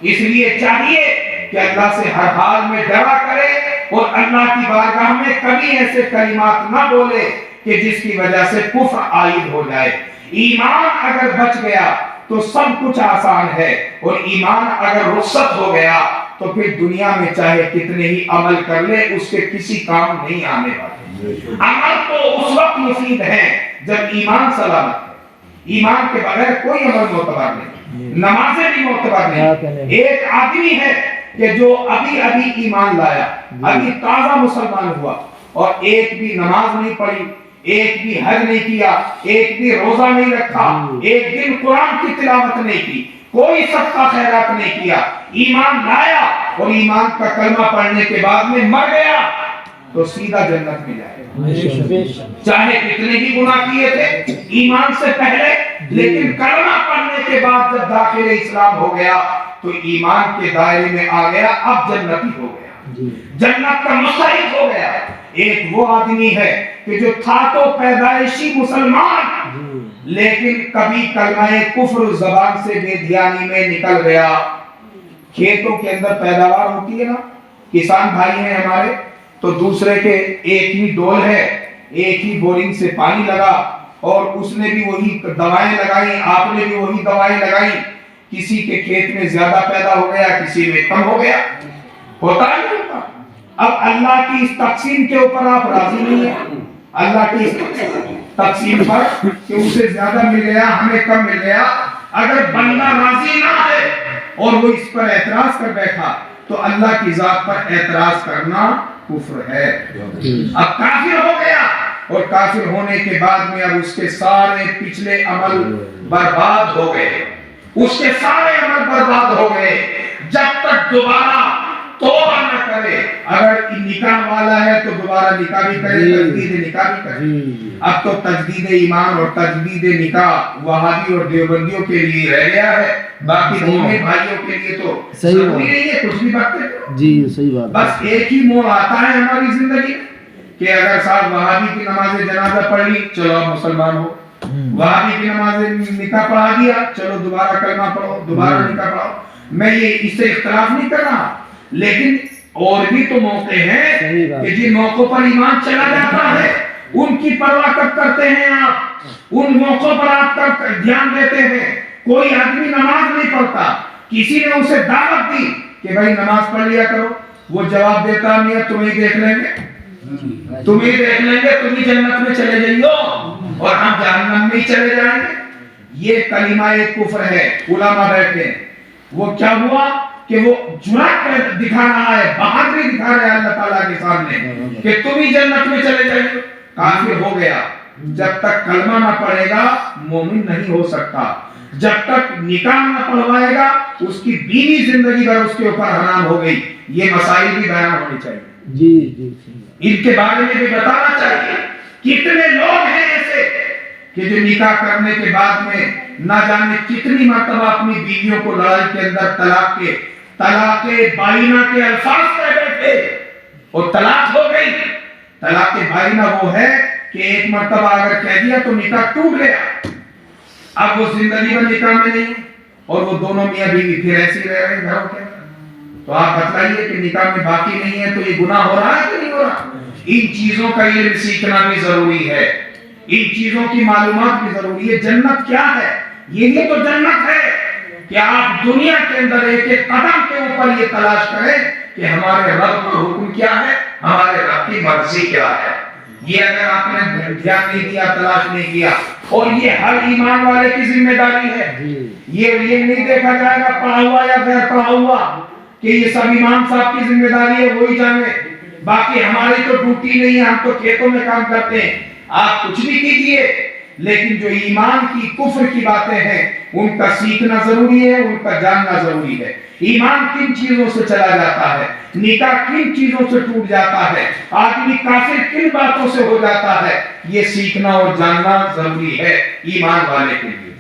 اس لیے چاہیے کہ اللہ سے ہر حال میں ڈرا کرے اور اللہ کی بارگاہ میں کبھی ایسے کلمات نہ بولے کہ جس کی وجہ سے کفر عائد ہو جائے. ایمان اگر بچ گیا تو سب کچھ آسان ہے, اور ایمان اگر رخصت ہو گیا تو پھر دنیا میں چاہے کتنے ہی عمل کر لے اس کے کسی کام نہیں آنے والے. عمل تو اس وقت مفید ہے جب ایمان سلامت ہے. ایمان کے بغیر کوئی عمل معتبر نہیں, نمازیں بھی معتبر نہیں. ایک آدمی ہے کہ جو ابھی ایمان لایا, ابھی تازہ مسلمان ہوا, اور ایک بھی نماز نہیں پڑھی, ایک بھی حج نہیں کیا, ایک بھی روزہ نہیں رکھا, ایک دن قرآن کی تلاوت نہیں کی, کوئی صدقہ خیرات نہیں کیا, ایمان لایا اور ایمان کا کلمہ پڑھنے کے بعد میں مر گیا تو سیدھا جنت میں جائے. چاہے کتنے ہی گناہ کیے تھے ایمان سے پہلے, لیکن کلمہ پڑھنے کے بعد جب داخل اسلام ہو گیا تو ایمان کے دائرے میں آ گیا, اب جنتی ہو گیا, جنت کا مستحق ہو گیا. ایک وہ آدمی ہے کہ جو تھا تو پیدائشی مسلمان لیکن کبھی کلمہ کفر زبان سے بے دھیانی میں نکل گیا. کھیتوں کے اندر پیداوار ہوتی ہے نا, کسان بھائی ہیں ہمارے, تو دوسرے کے ایک ہی ڈول ہے, ایک ہی بورنگ سے پانی لگا اور اس نے بھی وہی دوائیں لگائی, آپ نے بھی وہی دوائیں لگائی. کسی کے کھیت میں زیادہ پیدا ہو گیا, کسی میں کم ہو گیا, ہوتا ہے نہیں ہوتا. اب اللہ کی اس تقسیم کے اوپر آپ راضی نہیں ہیں, اللہ کی اس تقسیم پر کہ اسے زیادہ مل گیا ہمیں کم مل گیا. اگر بندہ راضی نہ ہے اور وہ اس پر اعتراض کر بیٹھا تو اللہ کی ذات پر اعتراض کرنا کفر ہے. اب کافر ہو گیا, اور کافر ہونے کے بعد میں اب اس کے سارے پچھلے عمل برباد ہو گئے, اس کے سارے عمل برباد ہو گئے. جب تک دوبارہ توبہ نہ کرے, اگر نکاح والا ہے تو دوبارہ نکاح بھی کرے, تجدید نکاح بھی کرے. اب تو تجدید ایمان اور تجدید نکاح وہابی اور دیوبندیوں کے لیے رہ گیا ہے, باقی مومن بھائیوں کے لیے تو ضروری نہیں ہے کچھ بھی باتیں. جی صحیح بات. بس ایک ہی موڑ آتا ہے ہماری زندگی کہ اگر صاحب وہابی کی نماز جنازہ پڑھ لی, چلو آپ مسلمان ہو. وہابی کی نماز نکاح پڑھا دیا, چلو دوبارہ کلمہ پڑھو, دوبارہ نکاح پڑھو. میں یہ اس سے اختلاف نہیں کر رہا, لیکن اور بھی تو موقع ہیں کہ جن موقعوں پر ایمان چلا جاتا ہے ان کی پرواہ کب کرتے ہیں آپ, ان موقعوں پر آپ کب دھیان دیتے ہیں. کوئی آدمی نماز نہیں پڑھتا, کسی نے اسے دعوت دی کہ بھائی نماز پڑھ لیا کرو, وہ جواب دیتا میاں تمہیں دیکھ لیں گے, تمہیں دیکھ لیں گے, تمہیں جنت میں چلے جائیو اور ہم جہنم میں چلے جائیں گے. یہ کلمہ کفر ہے. علماء بیٹھے ہیں, وہ کیا ہوا کہ وہ جرأت دکھا رہا ہے, بہادری دکھا رہا ہے اللہ تعالیٰ کے سامنے کہ تم ہی جنت میں چلے جائیں. کافر ہو گیا. جب تک کلمہ نہ پڑھے گا مومن نہیں ہو سکتا. جب تک نکاح نہ پڑھوائے گا اس کی بیوی زندگی بھر اس کے اوپر حرام ہو گئی. یہ مسائل بھی بیان ہونے چاہیے. جی ان کے بارے میں بھی بتانا چاہیے. کتنے لوگ ہیں ایسے کہ جو نکاح کرنے کے بعد میں نہ جانے کتنی مرتبہ اپنی بیویوں کو لڑائی کے اندر طلاق بائینہ کے الفاظ کہہ بیٹھے, اور طلاق ہو گئی. طلاق بائنہ وہ ہے کہ ایک مرتبہ اگر کہہ دیا تو نکاح ٹوٹ گیا. اب وہ زندگی میں نکاح میں نہیں اور وہ دونوں میاں بیوی پھر ایسی رہ رہے ہیں گھروں کے. تو آپ بتائیے کہ نکاح میں باقی نہیں ہے تو یہ گناہ ہو رہا ہے کہ نہیں ہو رہا؟ ان چیزوں کا علم سیکھنا بھی ضروری ہے. ان چیزوں کی معلومات بھی ضروری ہے. جنت کیا ہے؟ یہی تو جنت ہے کہ آپ دنیا کے اندر ایک ایک قدم کے اوپر یہ تلاش کریں کہ ہمارے رب کا حکم کیا ہے, ہمارے رب کی مرضی کیا ہے. یہ اگر آپ نے دھیان نہیں دیا, تلاش نہیں کیا, اور یہ ہر ایمان والے کی ذمہ داری ہے. یہ نہیں دیکھا جائے گا پڑھا ہوا یا غیر پڑھا ہوا کہ یہ سب امام صاحب کی ذمہ داری ہے, وہی جانے, باقی ہماری تو ڈیوٹی نہیں ہے, ہم تو کھیتوں میں کام کرتے ہیں. آپ کچھ بھی کیجئے, لیکن جو ایمان کی کفر کی باتیں ہیں ان کا سیکھنا ضروری ہے, ان کا جاننا ضروری ہے. ایمان کن چیزوں سے چلا جاتا ہے, نکاح کن چیزوں سے ٹوٹ جاتا ہے, آدمی کافر کن باتوں سے ہو جاتا ہے, یہ سیکھنا اور جاننا ضروری ہے ایمان والے کے لیے.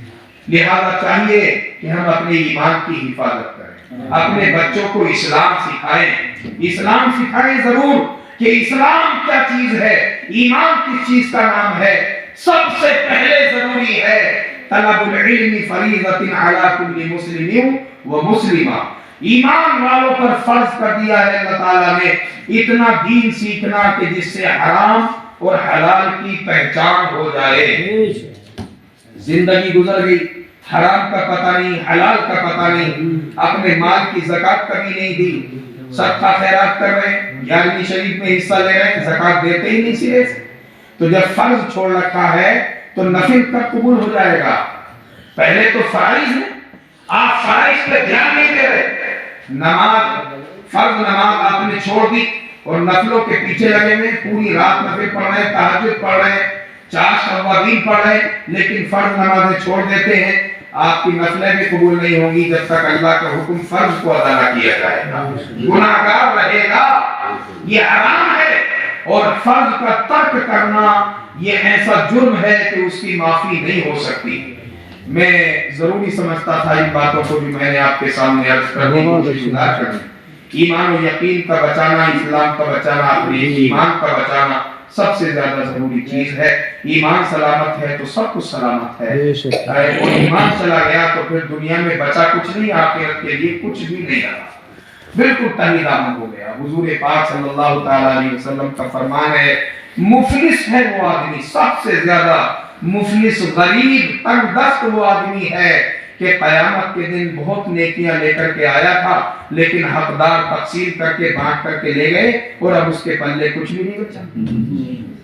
لہذا چاہیے کہ ہم اپنے ایمان کی حفاظت کریں, اپنے بچوں کو اسلام سکھائیں. اسلام سکھائیں ضرور کہ اسلام کیا چیز ہے, ایمان کس چیز کا نام ہے. سب سے پہلے ضروری ہے طلب العلم فریضۃ علی کل مسلم و مسلمہ. ایمان والوں پر فرض کر دیا ہے اللہ تعالیٰ نے اتنا دین سیکھنا کہ جس سے حرام اور حلال کی پہچان ہو جائے. زندگی گزر گئی, حرام کا پتہ نہیں, حلال کا پتہ نہیں, اپنے مال کی زکات کبھی نہیں دی, صدقہ خیرات کر رہے ہیں, 11ویں شریف میں حصہ لے رہے ہیں, زکات دیتے ہی نہیں سرے سے. تو جب فرض چھوڑ رکھا ہے تو نفل کب قبول ہو جائے گا؟ پہلے تو فرائض ہے, آپ فرائض پہ دھیان نہیں دے رہے. نماز, فرض نماز آپ نے چھوڑ دی اور نفلوں کے پیچھے لگے ہوئے, پوری رات نفل پڑھ رہے ہیں, تہجد پڑھ رہے ہیں, 4 قوانین پڑھ رہے ہیں, لیکن فرض نمازیں چھوڑ دیتے ہیں. آپ کی نفلیں بھی قبول نہیں ہوں گی جب تک اللہ کا حکم فرض کو ادا نہ کیا جائے گا. گناہگار رہے گا, یہ حرام ہے. اور فرض کا ترک کرنا یہ ایسا جرم ہے کہ اس کی معافی نہیں ہو سکتی. میں ضروری سمجھتا تھا ان باتوں کو بھی میں نے آپ کے سامنے عرض کر دی. ایمان و یقین کا بچانا, اسلام کا بچانا, اپنے ایمان کا بچانا سب سے زیادہ ضروری چیز ہے. ایمان سلامت ہے تو سب کچھ سلامت ہے, اور ایمان چلا گیا تو پھر دنیا میں بچا کچھ نہیں, آخرت کے لیے کچھ بھی نہیں رہا, بالکل تہی دامن ہو گیا. حضور پاک صلی اللہ تعالی علیہ وسلم کا فرمان ہے مفلس ہے وہ آدمی, سب سے زیادہ مفلس, غریب, تنگ دست وہ آدمی ہے کہ قیامت کے دن بہت نیکیاں لے کر کے آیا تھا لیکن حقدار تقسیم کر کے بانٹ کر کے لے گئے اور اب اس کے پلے کچھ بھی نہیں بچا.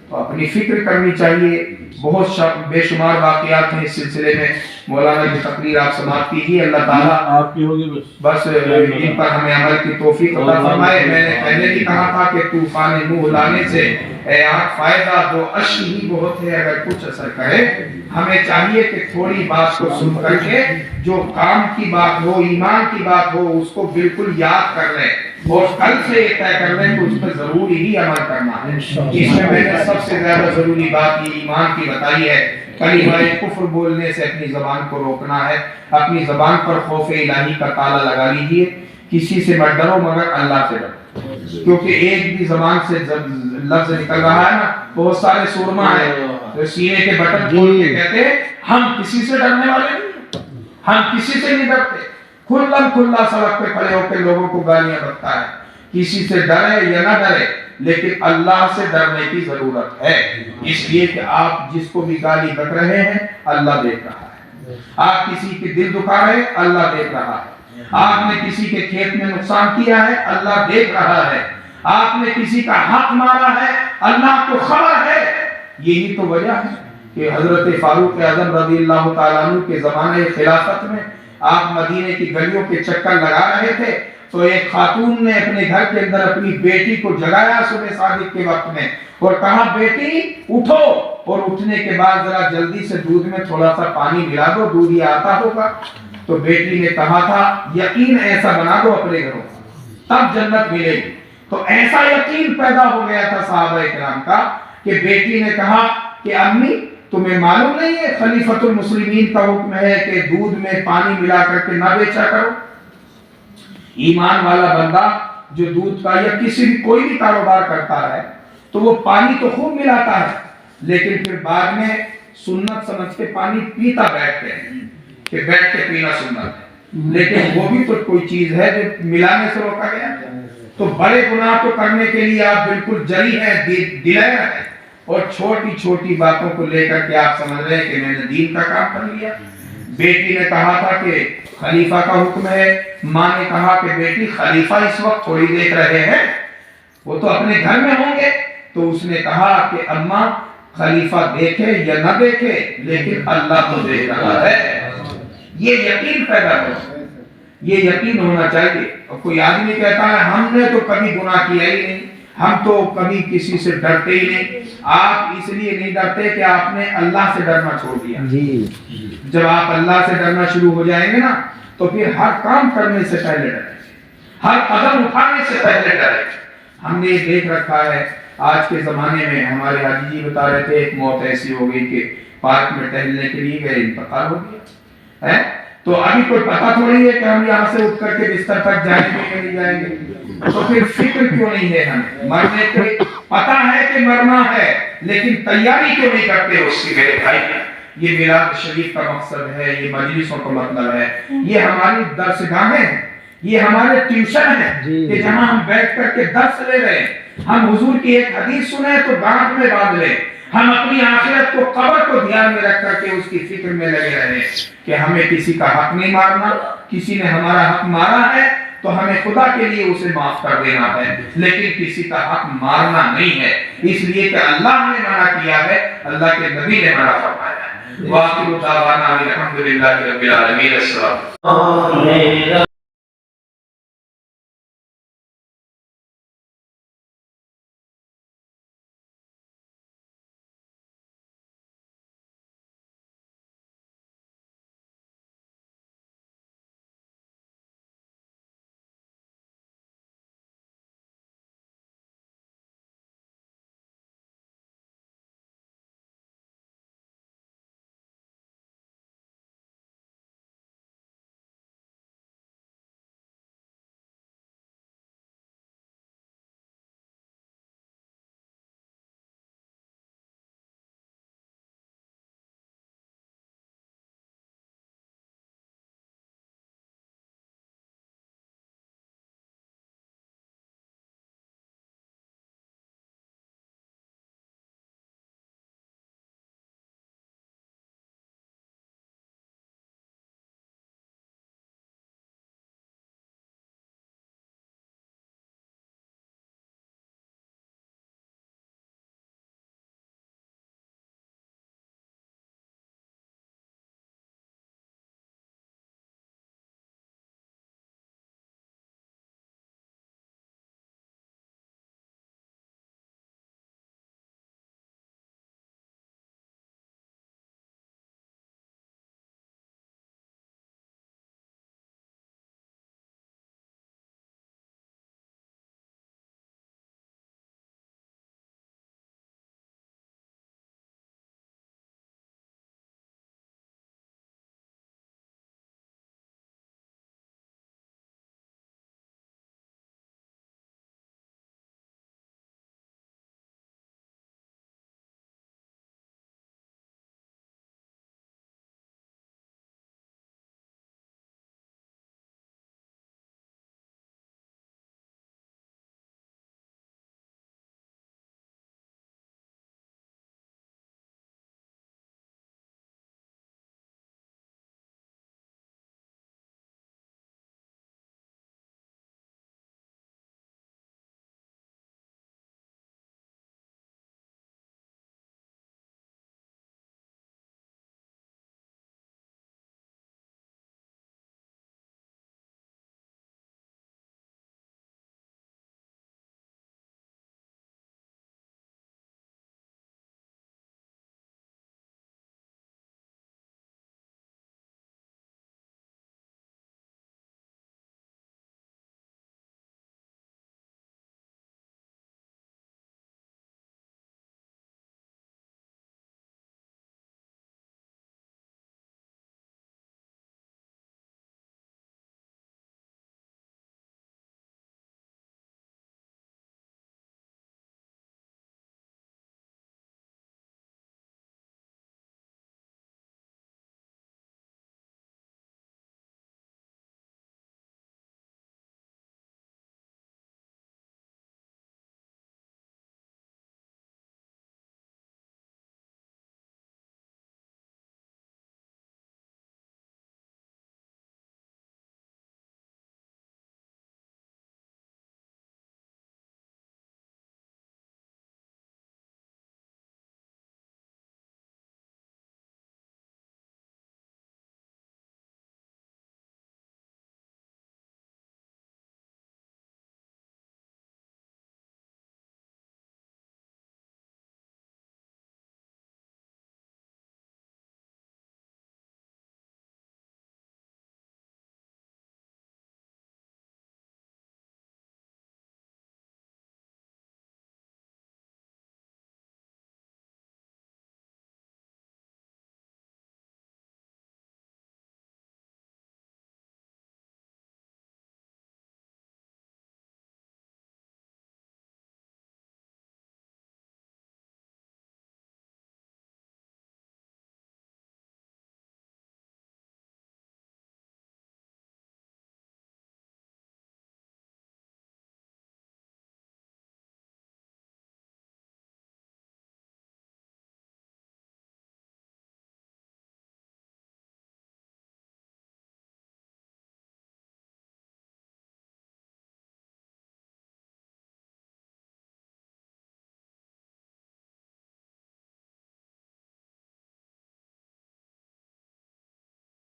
تو اپنی فکر کرنی چاہیے. بہت بے شمار واقعات ہیں اس سلسلے میں. مولانا کی تقریر آپ سماعت کیجیے, اللہ تعالیٰ آپ کی ہوگی بس ان پر ہمیں عمل کی توفیق عطا فرمائے. میں نے پہلے بھی کہا تھا کہ طوفان نوح لانے سے اے آنکھ فائدہ دو اشک ہی بہت ہے اگر کچھ اثر کرے. ہمیں چاہیے کہ تھوڑی بات کو سن کر کے جو کام کی بات ہو, ایمان کی بات ہو, اس کو بالکل یاد کر لیں اور کل سے یہ طے کر لیں کہ اس پر ضروری ہی عمل کرنا ہے. اس میں نے سب سے زیادہ ضروری بات یہ ایمان کی بتائی ہے. کلمہ کفر بولنے سے اپنی زبان کو روکنا ہے. اپنی زبان پر خوف الہی کا تالا لگا لیجیے. کسی سے مت ڈرو مگر اللہ سے ڈرو, کیونکہ ایک بھی زبان سے لفظ نکل رہا ہے نا, بہت سارے سورما ہیں تو سینے کے بٹن کھول کے کہتے ہیں ہم کسی سے ڈرنے والے نہیں, ہم کسی سے نہیں ڈرتے. کھلا سڑک پہ کھڑے ہو کے لوگوں کو گالیاں بکتا ہے. کسی سے ڈرے یا نہ ڈرے لیکن اللہ سے ڈرنے کی ضرورت ہے. اس لیے کہ آپ جس کو بھی گالی بک رہے ہیں اللہ دیکھ رہا ہے. آپ کسی کے دل دکھا رہے ہیں اللہ دیکھ رہا ہے. آپ نے کسی کے کھیت میں نقصان کیا ہے اللہ دیکھ رہا ہے. آپ نے کسی کا حق مارا ہے اللہ کو خبر ہے. یہی تو وجہ ہے کہ حضرت فاروق اعظم رضی اللہ تعالیٰ عنہ کے زمانے خلافت میں آپ مدینے کی گلیوں کے چکر لگا رہے تھے تو ایک خاتون نے اپنے گھر کے اندر اپنی بیٹی کو جگایا صبح صادق کے وقت میں اور کہا بیٹی اٹھو, اور اٹھنے کے بعد ذرا جلدی سے دودھ میں تھوڑا سا پانی ملا دو, دودھ یہ آتا ہوگا. تو بیٹی نے کہا تھا یقین ایسا بنا دو اپنے گھروں تب جنت ملے گی. تو ایسا یقین پیدا ہو گیا تھا صحابہ کرام کا کہ بیٹی نے کہا کہ امی تمہیں معلوم نہیں ہے خلیفۃ المسلمین کا حکم ہے کہ دودھ میں پانی ملا کر کے نہ بیچا کرو. ایمان والا بندہ جو دودھ کا یا کسی بھی کوئی بھی کاروبار کرتا ہے تو وہ پانی تو خوب ملاتا ہے لیکن پھر بعد میں سنت سمجھ کے پانی پیتا بیٹھتے ہیں کہ بیٹھ کے پینا سنت ہے، لیکن وہ بھی تو کوئی چیز ہے جو ملانے سے روکا گیا۔ تو بڑے گناہ کو کرنے کے لیے آپ بالکل جری ہیں، دلیر ہیں، اور چھوٹی چھوٹی باتوں کو لے کر کے آپ سمجھ رہے ہیں کہ میں نے دین کا کام کر لیا۔ بیٹی نے کہا تھا کہ خلیفہ کا حکم ہے، ماں نے کہا کہ بیٹی خلیفہ اس وقت تھوڑی دیکھ رہے ہیں، وہ تو اپنے گھر میں ہوں گے، تو اس نے کہا کہ اماں خلیفہ دیکھے یا نہ دیکھے لیکن اللہ تو دیکھ رہا ہے۔ یہ یقین پیدا ہو، یہ یقین ہونا چاہیے۔ اور کوئی آدمی کہتا ہے ہم نے تو کبھی گناہ کیا ہی نہیں، ہم تو کبھی کسی سے ڈرتے ہی نہیں۔ آپ اس لیے نہیں ڈرتے کہ آپ نے اللہ سے ڈرنا چھوڑ دیا۔ جی جب آپ اللہ سے ڈرنا شروع ہو جائیں گے نا تو پھر ہر کام کرنے سے پہلے ڈریں، ہر قدم اٹھانے سے پہلے ڈریں۔ ہم نے یہ دیکھ رکھا ہے آج کے زمانے میں، ہمارے حاجی جی بتا رہے تھے ایک موت ایسی ہو گئی کہ پارک میں ٹہلنے کے لیے گئے، انتقال ہو گیا ہے۔ تو ابھی کوئی پتہ تھوڑی ہے کہ ہم یہاں سے اٹھ کر کے بستر تک جائیں گے کہ نہیں جائیں گے، تو پھر فکر کیوں نہیں ہے ہمیں؟ مرنے کے پتہ ہے کہ مرنا ہے لیکن تیاری کیوں نہیں کرتے اس کی؟ میرے بھائی، یہ میلاد شریف کا مقصد ہے، یہ مجلسوں کا مطلب ہے، یہ ہماری درسگاہیں ہیں، یہ ہمارے ٹیوشن ہیں کہ جہاں ہم بیٹھ کر کے درس لے رہے ہیں۔ ہم حضور کی ایک حدیث سنیں تو گانٹ میں باندھ لیں، ہم اپنی آخرت کو، قبر کو دھیان میں رکھ کر کے اس کی فکر میں لگے رہیں کہ ہمیں کسی کا حق نہیں مارنا، کسی نے ہمارا حق مارا ہے تو ہمیں خدا کے لیے اسے معاف کر دینا ہے، لیکن کسی کا حق مارنا نہیں ہے، اس لیے کہ اللہ نے منع کیا ہے، اللہ کے نبی نے منع فرمایا ہے۔ وآخر دعوانا الحمدللہ رب العالمین۔ السلام